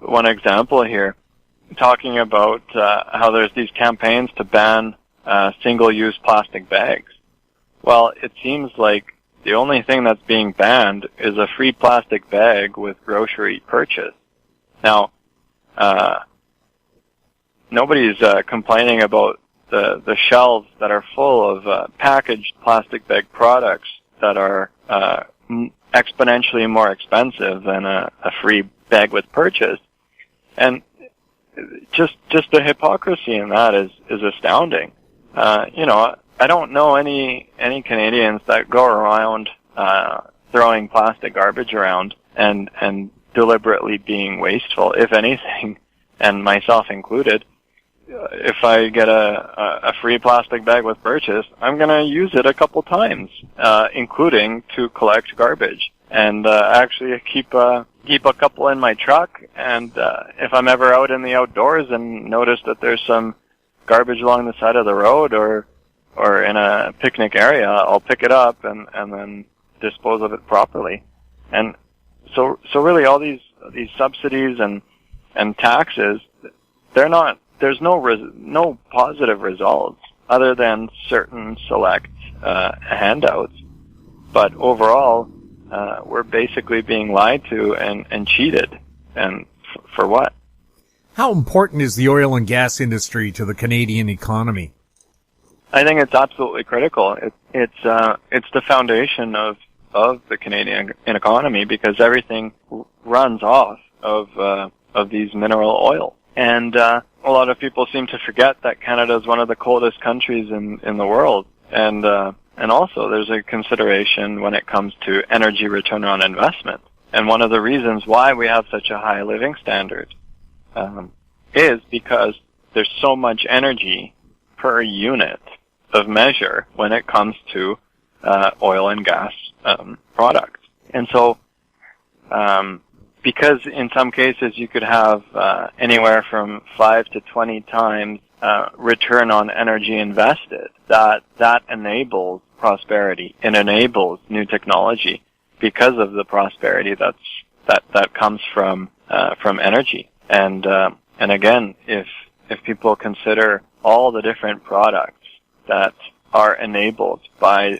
example here, talking about how there's these campaigns to ban single-use plastic bags. Well, it seems like the only thing that's being banned is a free plastic bag with grocery purchase. Now, nobody's complaining about the shelves that are full of packaged plastic bag products that are exponentially more expensive than a free bag with purchase. And just the hypocrisy in that is astounding. I don't know any Canadians that go around throwing plastic garbage around and deliberately being wasteful. If anything, and myself included, if I get a free plastic bag with purchase, I'm going to use it a couple times, including to collect garbage, and actually keep a couple in my truck. And if I'm ever out in the outdoors and notice that there's some garbage along the side of the road or in a picnic area, I'll pick it up and then dispose of it properly. And so really all these subsidies and taxes, there's no positive results other than certain select handouts. But overall, we're basically being lied to and cheated. And for what? How important is the oil and gas industry to the Canadian economy? I think it's absolutely critical. It's the foundation of the Canadian economy, because everything runs off of these mineral oils. And a lot of people seem to forget that Canada is one of the coldest countries in the world. And also there's a consideration when it comes to energy return on investment. And one of the reasons why we have such a high living standard is because there's so much energy per unit of measure when it comes to oil and gas products. And so because in some cases you could have anywhere from 5 to 20 times return on energy invested, that enables prosperity and enables new technology because of the prosperity that comes from energy. And again, if people consider all the different products that are enabled by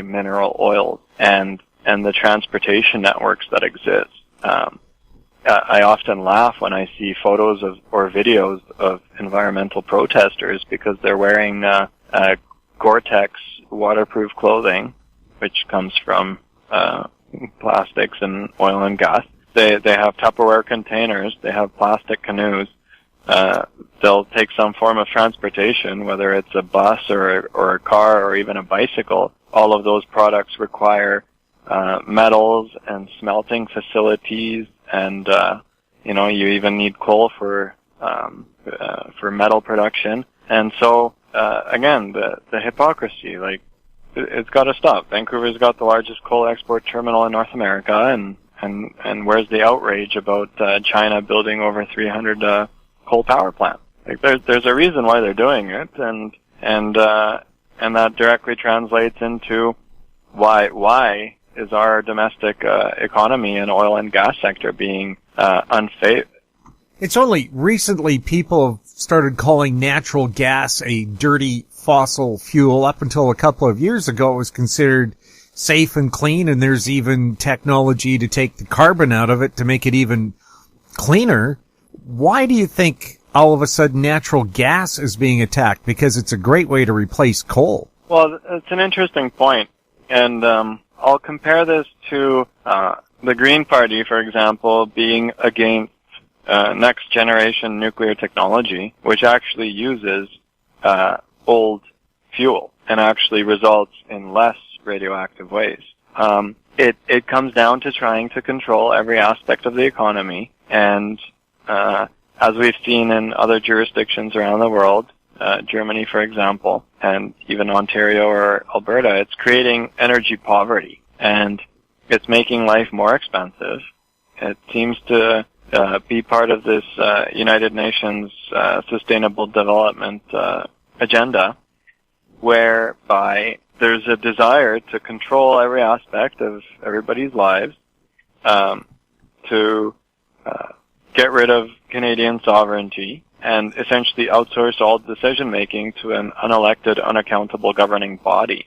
mineral oils and the transportation networks that exist. I often laugh when I see photos or videos of environmental protesters because they're wearing Gore-Tex waterproof clothing, which comes from plastics and oil and gas. They have Tupperware containers. They have plastic canoes. They'll take some form of transportation, whether it's a bus or a car or even a bicycle. All of those products require metals and smelting facilities, and you even need coal for metal production. And so again, the hypocrisy, like, it's got to stop. Vancouver's got the largest coal export terminal in North America, and where's the outrage about China building over 300 coal power plants? Like, there's a reason why they're doing it, and that directly translates into why is our domestic economy and oil and gas sector being unsafe? It's only recently people have started calling natural gas a dirty fossil fuel. Up until a couple of years ago, it was considered safe and clean, and there's even technology to take the carbon out of it to make it even cleaner. Why do you think all of a sudden natural gas is being attacked? Because it's a great way to replace coal. Well, it's an interesting point, and I'll compare this to the Green Party, for example, being against next generation nuclear technology, which actually uses old fuel and actually results in less radioactive waste. It comes down to trying to control every aspect of the economy, and as we've seen in other jurisdictions around the world, Germany, for example, and even Ontario or Alberta, it's creating energy poverty, and it's making life more expensive. It seems to be part of this United Nations Sustainable Development agenda, whereby there's a desire to control every aspect of everybody's lives, to get rid of Canadian sovereignty, and essentially outsource all decision-making to an unelected, unaccountable governing body.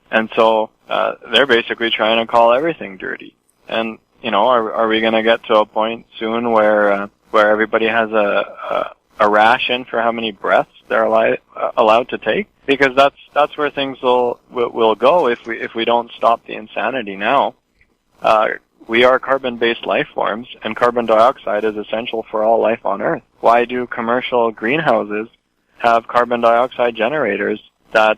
And so they're basically trying to call everything dirty. And, are we going to get to a point soon where everybody has a ration for how many breaths they're allowed to take? Because that's where things will go if we don't stop the insanity now. We are carbon-based life forms, and carbon dioxide is essential for all life on Earth. Why do commercial greenhouses have carbon dioxide generators that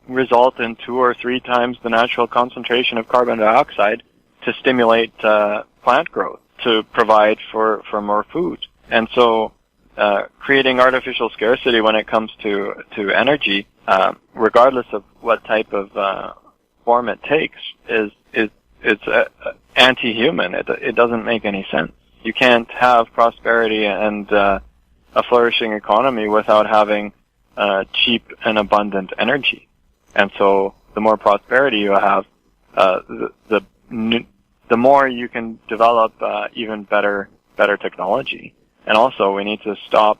result in 2 or 3 times the natural concentration of carbon dioxide to stimulate plant growth, to provide for more food? And so creating artificial scarcity when it comes to energy, regardless of what type of form it takes, it's anti-human. It doesn't make any sense. You can't have prosperity and a flourishing economy without having cheap and abundant energy. And so the more prosperity you have, the more you can develop even better technology. And also, we need to stop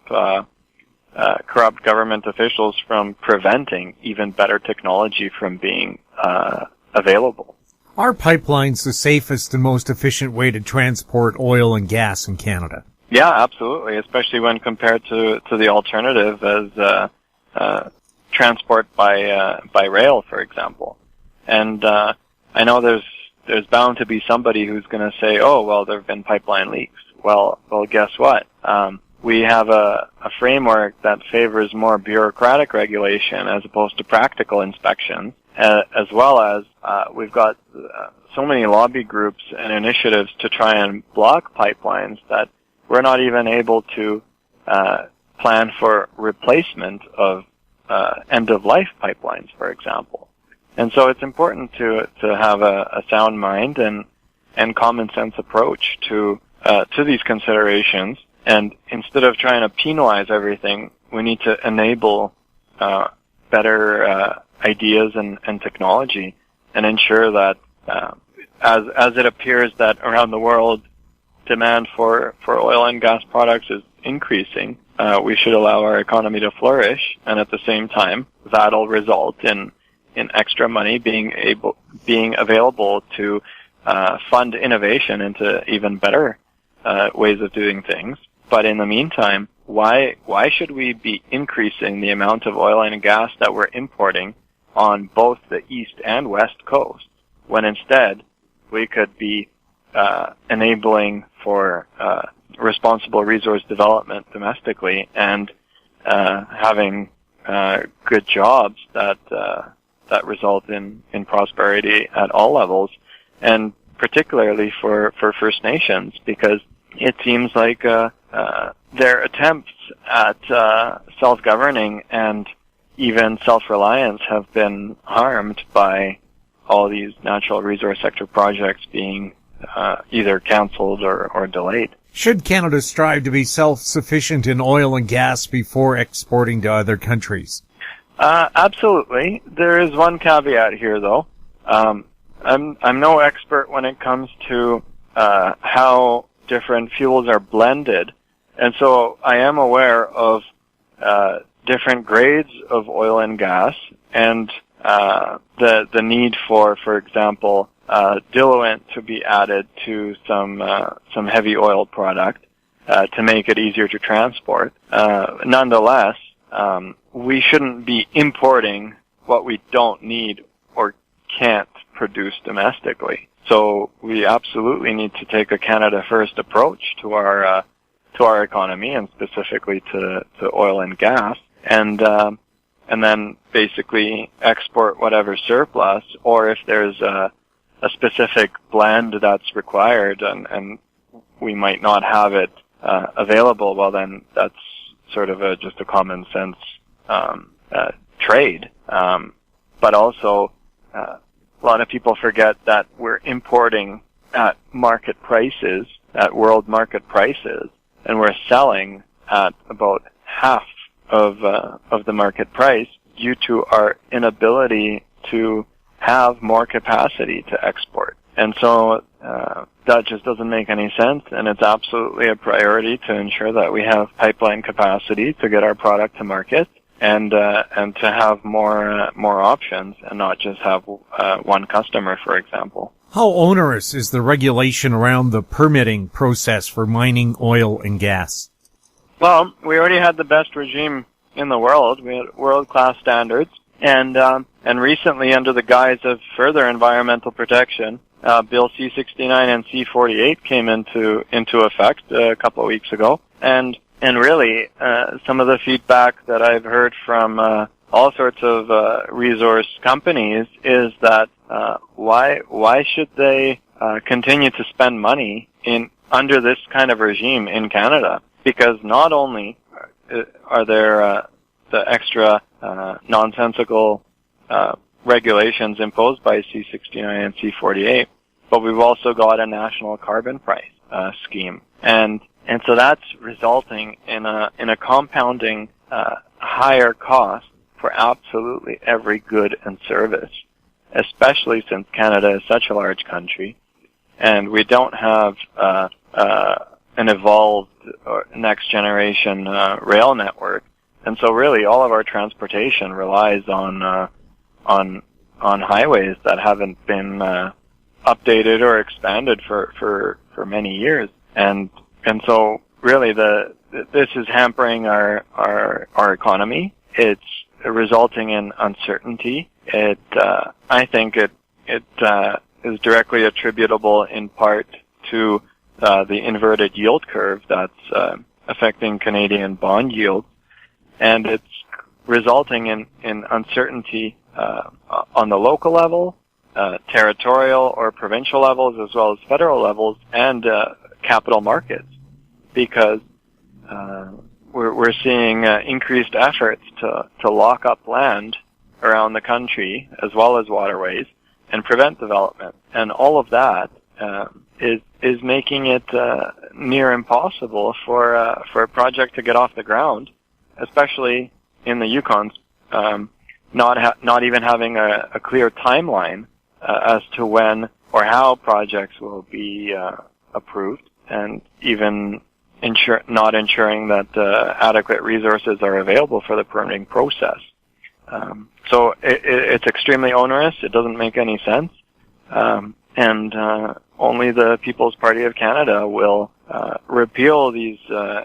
corrupt government officials from preventing even better technology from being available. Are pipelines the safest and most efficient way to transport oil and gas in Canada? Yeah, absolutely, especially when compared to the alternative as transport by rail, for example. And I know there's bound to be somebody who's going to say, oh, well, there have been pipeline leaks. Well, guess what? We have a framework that favors more bureaucratic regulation as opposed to practical inspection, as well as we've got so many lobby groups and initiatives to try and block pipelines that we're not even able to plan for replacement of end-of-life pipelines, for example. And so it's important to have a sound mind and common sense approach to these considerations. And instead of trying to penalize everything, we need to enable better ideas and technology, and ensure that as it appears that around the world demand for oil and gas products is increasing, we should allow our economy to flourish, and at the same time, that'll result in extra money being available to fund innovation into even better ways of doing things. But in the meantime, why should we be increasing the amount of oil and gas that we're importing on both the east and west coast, when instead we could be enabling for responsible resource development domestically and having good jobs that result in prosperity at all levels, and particularly for First Nations, because it seems like their attempts at self-governing and even self-reliance have been harmed by all these natural resource sector projects being either cancelled or delayed. Should Canada strive to be self-sufficient in oil and gas before exporting to other countries? Absolutely. There is one caveat here, though. I'm no expert when it comes to how different fuels are blended, and so I am aware of different grades of oil and gas, and the need for example, diluent to be added to some heavy oil product to make it easier to transport. Nonetheless, we shouldn't be importing what we don't need or can't produce domestically. So we absolutely need to take a Canada First approach to our economy, and specifically to oil and gas, and then basically export whatever surplus, or if there's a specific blend that's required and we might not have it available, well then that's sort of just a common sense trade. But also, a lot of people forget that we're importing at market prices, at world market prices, and we're selling at about half of the market price due to our inability to have more capacity to export. And so that just doesn't make any sense, and it's absolutely a priority to ensure that we have pipeline capacity to get our product to market, and to have more options and not just have one customer, for example. How onerous is the regulation around the permitting process for mining oil and gas? Well, we already had the best regime in the world. We had world-class standards, and recently, under the guise of further environmental protection, Bill C-69 and C-48 came into effect a couple of weeks ago, and really, some of the feedback that I've heard from all sorts of resource companies is that why should they continue to spend money under this kind of regime in Canada? Because not only are there the extra nonsensical regulations imposed by C-69 and C-48, but we've also got a national carbon price scheme, and so that's resulting in a compounding higher cost for absolutely every good and service, especially since Canada is such a large country, and we don't have an evolved or next generation rail network, and so really all of our transportation relies on highways that haven't been updated or expanded for many years, and so really this is hampering our economy. It's resulting in uncertainty. I think it is directly attributable in part to the inverted yield curve that's affecting Canadian bond yields, and it's resulting in uncertainty on the local level, territorial or provincial levels, as well as federal levels, and capital markets, because we're seeing increased efforts to lock up land around the country as well as waterways and prevent development, and all of that is making it near impossible for a project to get off the ground, especially in the Yukon, not even having a clear timeline as to when or how projects will be approved, and even not ensuring that adequate resources are available for the permitting process. So it's extremely onerous. It doesn't make any sense. And only the People's Party of Canada will repeal these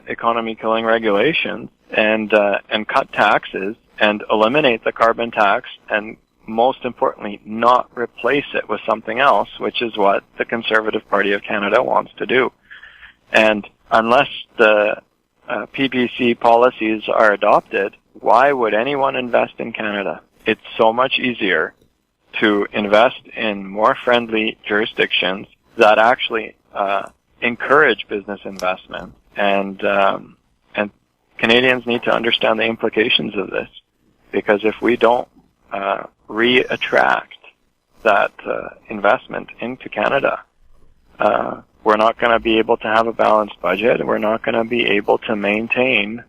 economy-killing regulations and cut taxes and eliminate the carbon tax, and most importantly, not replace it with something else, which is what the Conservative Party of Canada wants to do. And unless the PPC policies are adopted, why would anyone invest in Canada? It's so much easier to invest in more friendly jurisdictions that actually encourage business investment, and Canadians need to understand the implications of this, because if we don't re-attract that investment into Canada, we're not going to be able to have a balanced budget, and we're not going to be able to maintain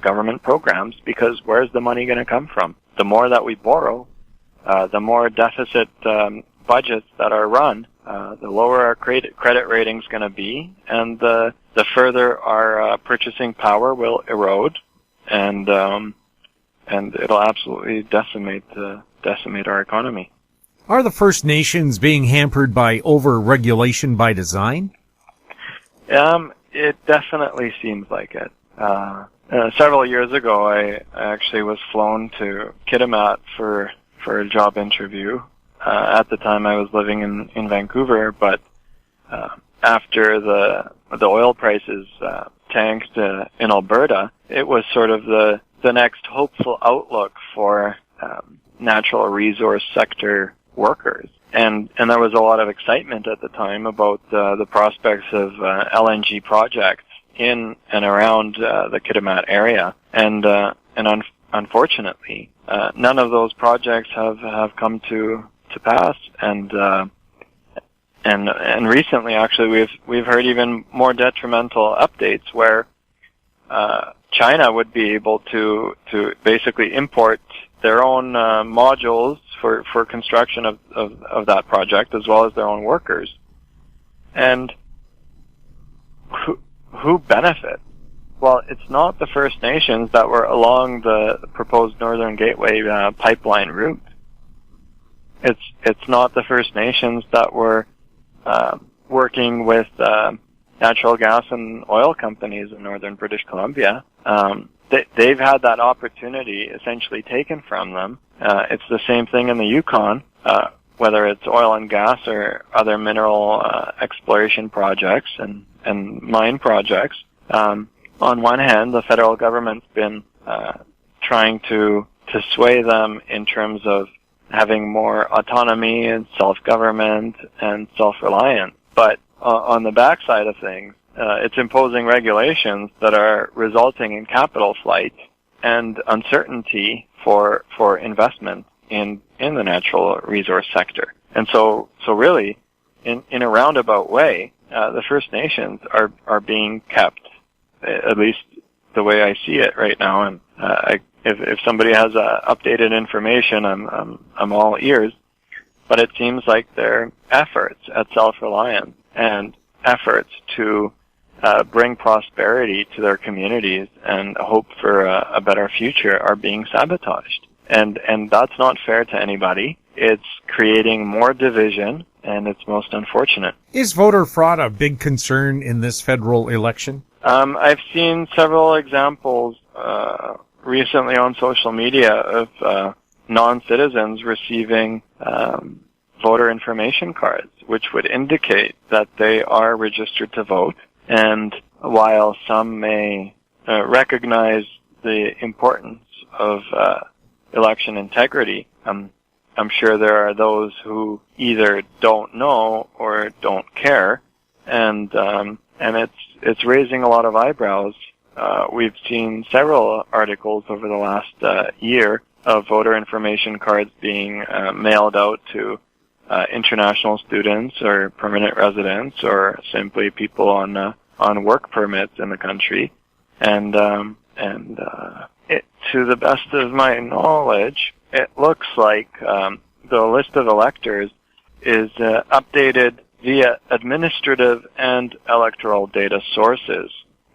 government programs, because where's the money going to come from? The more that we borrow, the more deficit budgets that are run, the lower our credit rating's going to be, and the further our purchasing power will erode, and it'll absolutely decimate our economy. Are the First Nations being hampered by over-regulation by design? It definitely seems like it. Several years ago, I actually was flown to Kitimat for a job interview. At the time, I was living in Vancouver, but after the oil prices tanked in Alberta, it was sort of the next hopeful outlook for natural resource sector workers. And there was a lot of excitement at the time about the prospects of LNG projects in and around the Kitimat area. And unfortunately, none of those projects have come to pass. And recently, actually, we've heard even more detrimental updates where China would be able to basically import their own modules for construction of that project, as well as their own workers. And who benefit? Well, it's not the First Nations that were along the proposed Northern Gateway pipeline route. It's not the First Nations that were working with natural gas and oil companies in northern British Columbia. They've had that opportunity essentially taken from them. It's the same thing in the Yukon, whether it's oil and gas or other mineral exploration projects and mine projects. On one hand, the federal government's been trying to sway them in terms of having more autonomy and self-government and self-reliance. But on the backside of things, it's imposing regulations that are resulting in capital flight and uncertainty for investment in the natural resource sector. And so really, in a roundabout way, the First Nations are being kept, at least the way I see it right now. And if somebody has updated information, I'm all ears. But it seems like their efforts at self-reliance and efforts to bring prosperity to their communities and hope for a better future are being sabotaged. And that's not fair to anybody. It's creating more division, and it's most unfortunate. Is voter fraud a big concern in this federal election? I've seen several examples recently on social media of non-citizens receiving voter information cards, which would indicate that they are registered to vote. And while some may recognize the importance of election integrity, I'm sure there are those who either don't know or don't care, and it's raising a lot of eyebrows. We've seen several articles over the last year of voter information cards being mailed out to international students or permanent residents or simply people on work permits in the country. And to the best of my knowledge, it looks like the list of electors is updated via administrative and electoral data sources,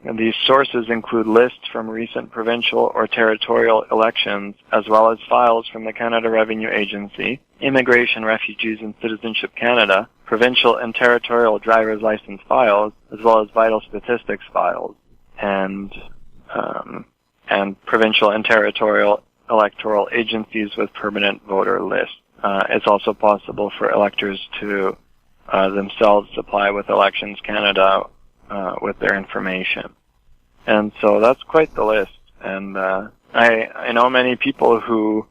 And these sources include lists from recent provincial or territorial elections, as well as files from the Canada Revenue Agency, Immigration, Refugees and Citizenship Canada, provincial and territorial driver's license files, as well as vital statistics files, and provincial and territorial electoral agencies with permanent voter lists. It's also possible for electors to themselves supply with Elections Canada with their information. And so that's quite the list. And I know many people who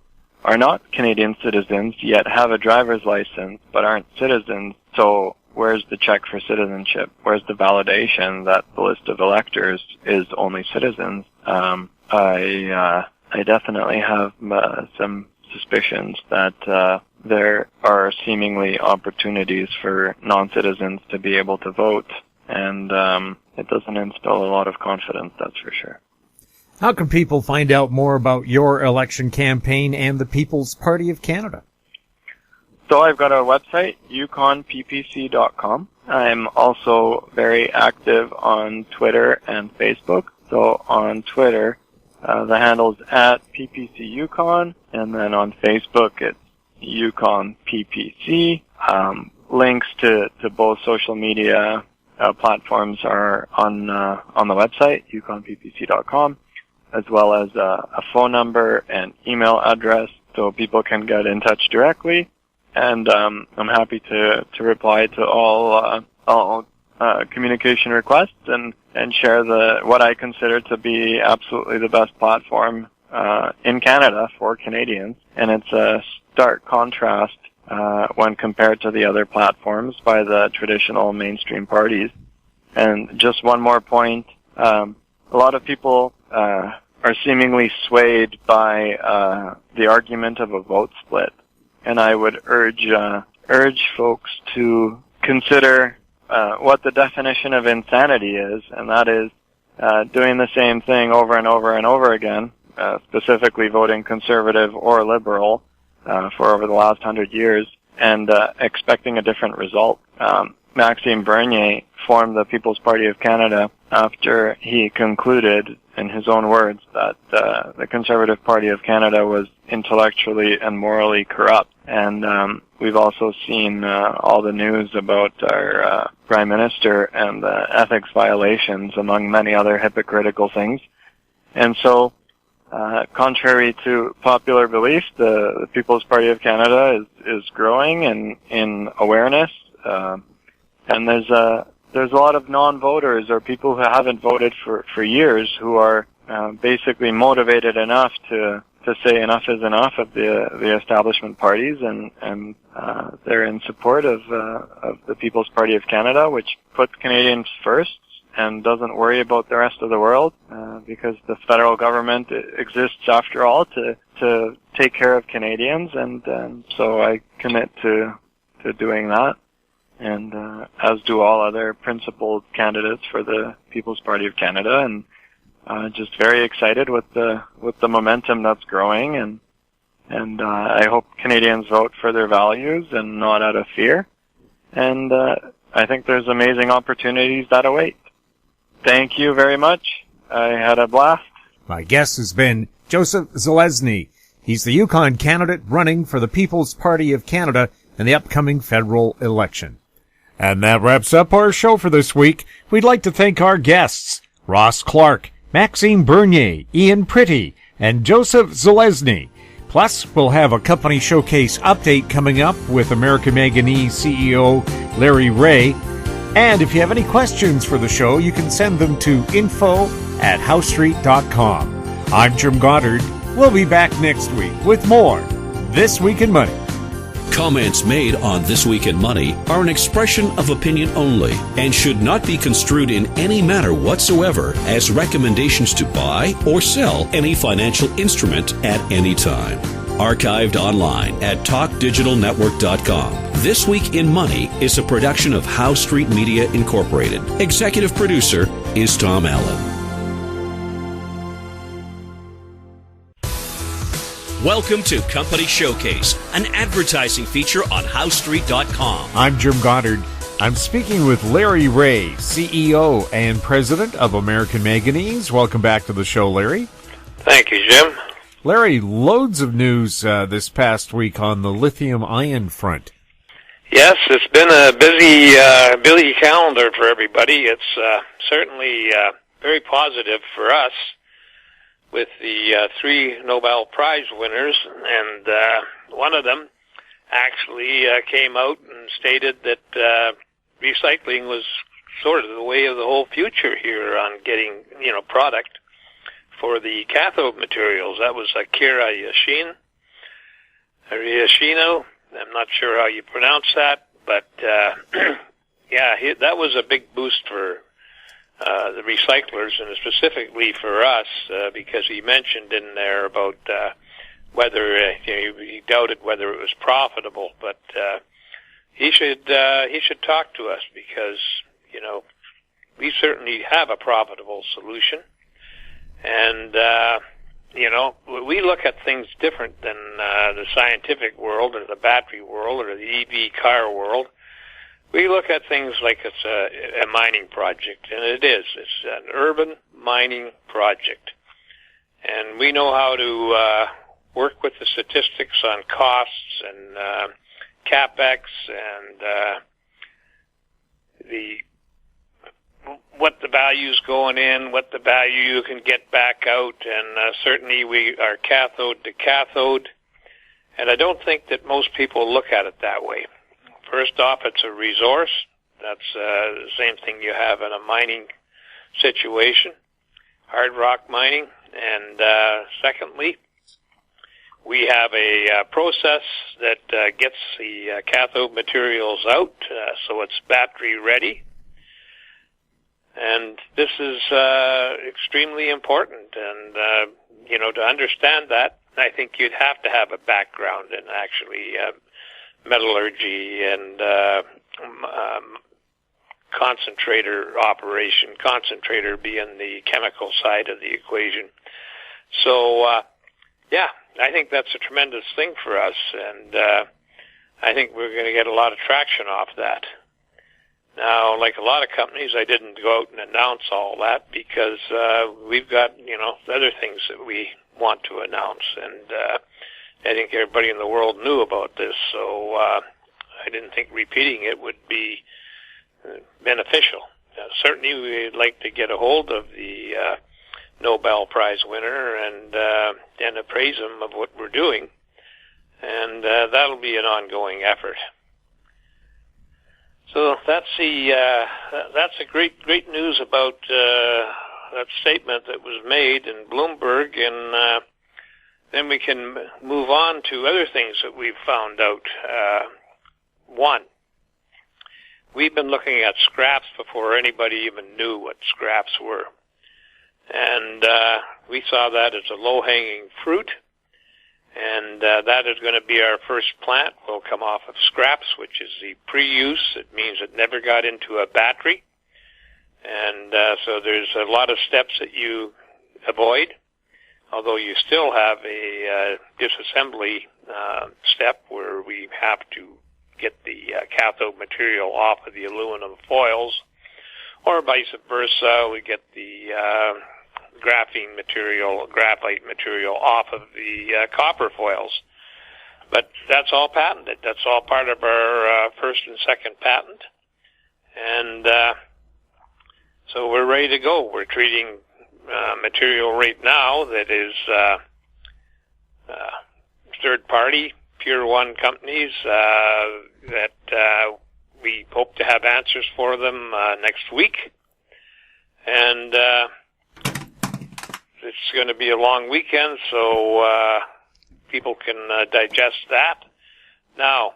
are not Canadian citizens yet have a driver's license but aren't citizens. So where's the check for citizenship? Where's the validation that the list of electors is only citizens? I definitely have some suspicions that there are seemingly opportunities for non-citizens to be able to vote, and it doesn't instill a lot of confidence, that's for sure. How can people find out more about your election campaign and the People's Party of Canada? So I've got a website, yukonppc.com. I'm also very active on Twitter and Facebook. So on Twitter, the handle's at ppcyukon, and then on Facebook it's yukonppc. Links to both social media platforms are on the website, yukonppc.com, as well as a phone number and email address so people can get in touch directly. And I'm happy to reply to all communication requests and share what I consider to be absolutely the best platform in Canada for Canadians. And it's a stark contrast when compared to the other platforms by the traditional mainstream parties. And just one more point, a lot of people are seemingly swayed by the argument of a vote split. And I would urge folks to consider what the definition of insanity is, and that is doing the same thing over and over and over again, specifically voting Conservative or Liberal for over the last 100 years, and expecting a different result. Maxime Bernier formed the People's Party of Canada after he concluded, in his own words, that the Conservative Party of Canada was intellectually and morally corrupt. And we've also seen all the news about our Prime Minister and the ethics violations, among many other hypocritical things. And so, contrary to popular belief, the People's Party of Canada is growing in awareness. And there's a lot of non-voters or people who haven't voted for years who are basically motivated enough to say enough is enough of the establishment parties, and they're in support of the People's Party of Canada, which puts Canadians first and doesn't worry about the rest of the world, because the federal government exists after all to take care of Canadians, and so I commit to doing that. And as do all other principled candidates for the People's Party of Canada, and just very excited with the momentum that's growing, and I hope Canadians vote for their values and not out of fear. And I think there's amazing opportunities that await. Thank you very much. I had a blast. My guest has been Joseph Zelezny. He's the Yukon candidate running for the People's Party of Canada in the upcoming federal election. And that wraps up our show for this week. We'd like to thank our guests, Ross Clark, Maxime Bernier, Ian Prittie, and Joseph Zelezny. Plus, we'll have a company showcase update coming up with American Manganese CEO Larry Reaugh. And if you have any questions for the show, you can send them to info@housestreet.com. I'm Jim Goddard. We'll be back next week with more This Week in Money. Comments made on This Week in Money are an expression of opinion only and should not be construed in any manner whatsoever as recommendations to buy or sell any financial instrument at any time. Archived online at talkdigitalnetwork.com. This Week in Money is a production of House Street Media Incorporated. Executive producer is Tom Allen. Welcome to Company Showcase, an advertising feature on HowStreet.com. I'm Jim Goddard. I'm speaking with Larry Reaugh, CEO and President of American Manganese. Welcome back to the show, Larry. Thank you, Jim. Larry, loads of news this past week on the lithium-ion front. Yes, it's been a busy calendar for everybody. It's certainly very positive for us with the 3 Nobel Prize winners, and one of them actually came out and stated that recycling was sort of the way of the whole future here on getting, product for the cathode materials. That was Akira Yoshino. I'm not sure how you pronounce that, but that was a big boost for the recyclers, and specifically for us, because he mentioned in there about whether he doubted whether it was profitable, but he should talk to us, because we certainly have a profitable solution, and we look at things different than the scientific world or the battery world or the EV car world. We look at things like it's a mining project, and it is. It's an urban mining project, and we know how to work with the statistics on costs and CapEx and what the value's going in, what the value you can get back out, and certainly we are cathode to cathode, and I don't think that most people look at it that way. First off, it's a resource. That's the same thing you have in a mining situation, hard rock mining, and secondly, we have a process that gets the cathode materials out, so it's battery ready. And this is extremely important, and to understand that, I think you'd have to have a background in actually metallurgy and concentrator operation, concentrator being the chemical side of the equation. So, I think that's a tremendous thing for us, and I think we're going to get a lot of traction off that. Now, like a lot of companies, I didn't go out and announce all that because we've got, other things that we want to announce, and I think everybody in the world knew about this, so I didn't think repeating it would be beneficial. Certainly, we'd like to get a hold of the Nobel Prize winner and appraise him of what we're doing, and that'll be an ongoing effort. So that's a great news about that statement that was made in Bloomberg, and then we can move on to other things that we've found out. One, we've been looking at scraps before anybody even knew what scraps were, and we saw that as a low-hanging fruit. And that is going to be our first plant. Will come off of scraps, which is the pre-use. It means it never got into a battery. And so there's a lot of steps that you avoid, although you still have a disassembly step where we have to get the cathode material off of the aluminum foils, or vice versa, we get the graphite material off of the copper foils. But that's all patented. That's all part of our first and second patent. And so we're ready to go. We're treating material right now that is third-party, Pure One companies that we hope to have answers for them next week. And it's going to be a long weekend, so people can digest that. Now,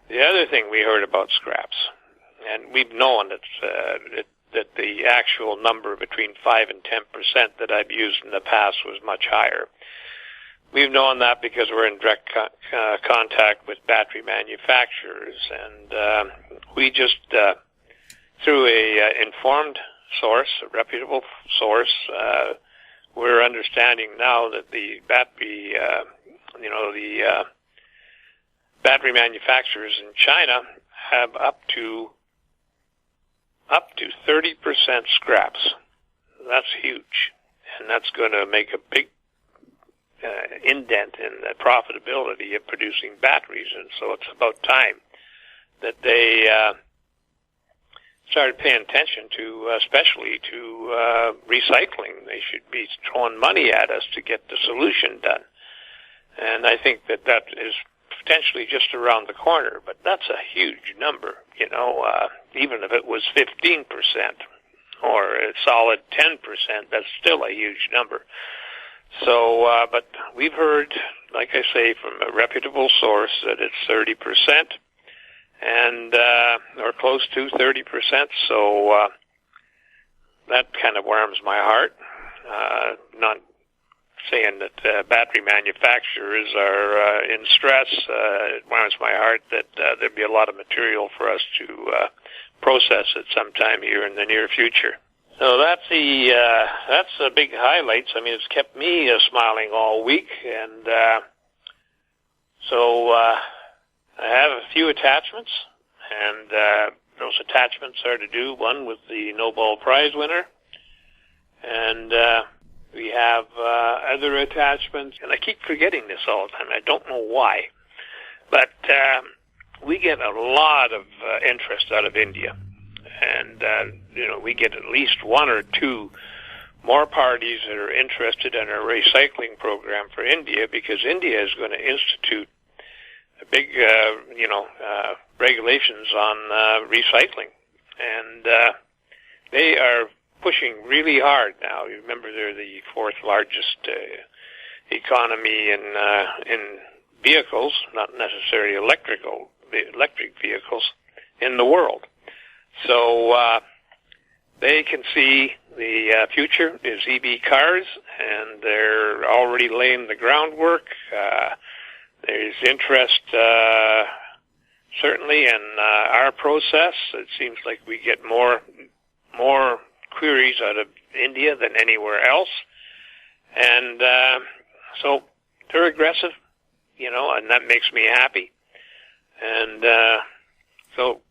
the other thing we heard about scraps, and we've known that the actual number between 5 and 10% that I've used in the past was much higher. We've known that because we're in direct contact with battery manufacturers, and we just, through a informed source, a reputable source, we're understanding now that the battery, battery manufacturers in China have up to 30% scraps. That's huge, and that's going to make a big indent in the profitability of producing batteries. And so it's about time that they started paying attention to, especially to recycling. They should be throwing money at us to get the solution done. And I think that is potentially just around the corner, but that's a huge number, even if it was 15% or a solid 10%, that's still a huge number. So, but we've heard, like I say, from a reputable source that it's 30%, and, or close to 30%, so, that kind of warms my heart. Not saying that battery manufacturers are in stress. It warms my heart that there'd be a lot of material for us to process at some time here in the near future. So that's the big highlights. I mean, it's kept me smiling all week, and so I have a few attachments, and those attachments are to do one with the Nobel Prize winner, and we have other attachments, and I keep forgetting this all the time. I don't know why, but we get a lot of interest out of India, and we get at least one or two more parties that are interested in our recycling program for India, because India is going to institute a big, regulations on recycling, and they are pushing really hard now. You remember they're the fourth largest economy in vehicles, not necessarily electric vehicles, in the world. So they can see the future is EV cars, and they're already laying the groundwork. There's interest certainly in our process. It seems like we get more queries out of India than anywhere else, and so they're aggressive, and that makes me happy. And so,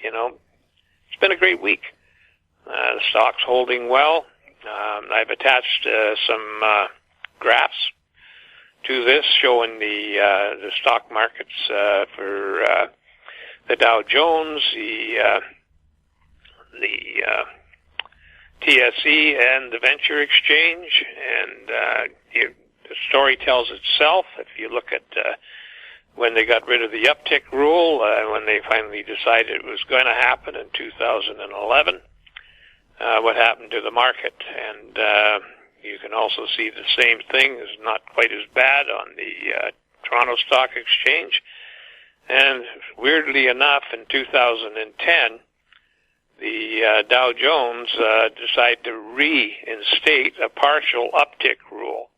it's been a great week. The stock's holding well. I've attached some graphs to this showing the stock markets for the Dow Jones, the TSE, and the Venture Exchange, and the story tells itself. If you look at when they got rid of the Uptick rule, when they finally decided it was going to happen in 2011, what happened to the market. And you can also see the same thing is not quite as bad on the Toronto Stock Exchange. And weirdly enough, in 2010, the Dow Jones decided to reinstate a partial uptick rule.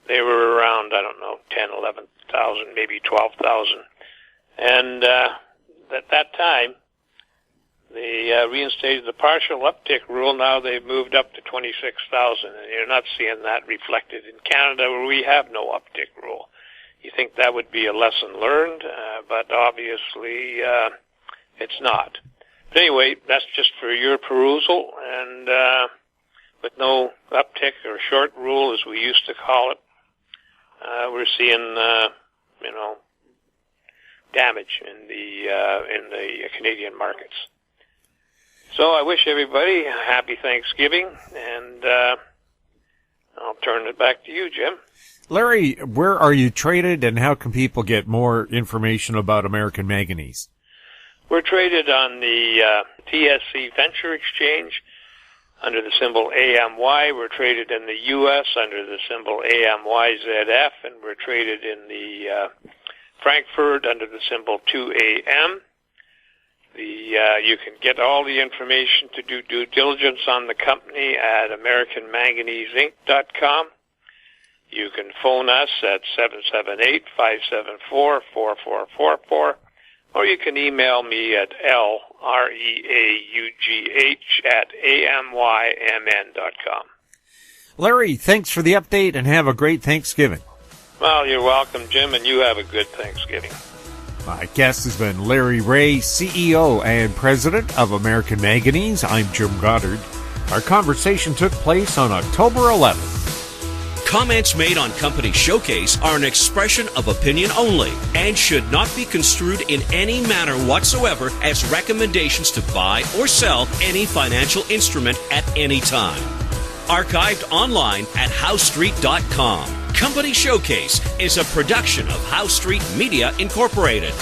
They were around, 10, 11,000, maybe 12,000. And at that time, they reinstated the partial uptick rule. Now they've moved up to 26,000, and you're not seeing that reflected in Canada, where we have no uptick rule. You think that would be a lesson learned, but obviously it's not. But anyway, that's just for your perusal, and with no uptick or short rule, as we used to call it, we're seeing, damage in the Canadian markets. So I wish everybody a happy Thanksgiving, and I'll turn it back to you, Jim. Larry, where are you traded, and how can people get more information about American Manganese? We're traded on the TSC Venture Exchange under the symbol AMY. We're traded in the U.S. under the symbol AMYZF, and we're traded in the Frankfurt under the symbol 2AM. You can get all the information to do due diligence on the company at AmericanManganeseInc.com. You can phone us at 778-574-4444, or you can email me at LREAUGH@AMYMN.com. Larry, thanks for the update, and have a great Thanksgiving. Well, you're welcome, Jim, and you have a good Thanksgiving. My guest has been Larry Reaugh, CEO and President of American Manganese. I'm Jim Goddard. Our conversation took place on October 11th. Comments made on Company Showcase are an expression of opinion only and should not be construed in any manner whatsoever as recommendations to buy or sell any financial instrument at any time. Archived online at HowStreet.com. Company Showcase is a production of How Street Media Incorporated.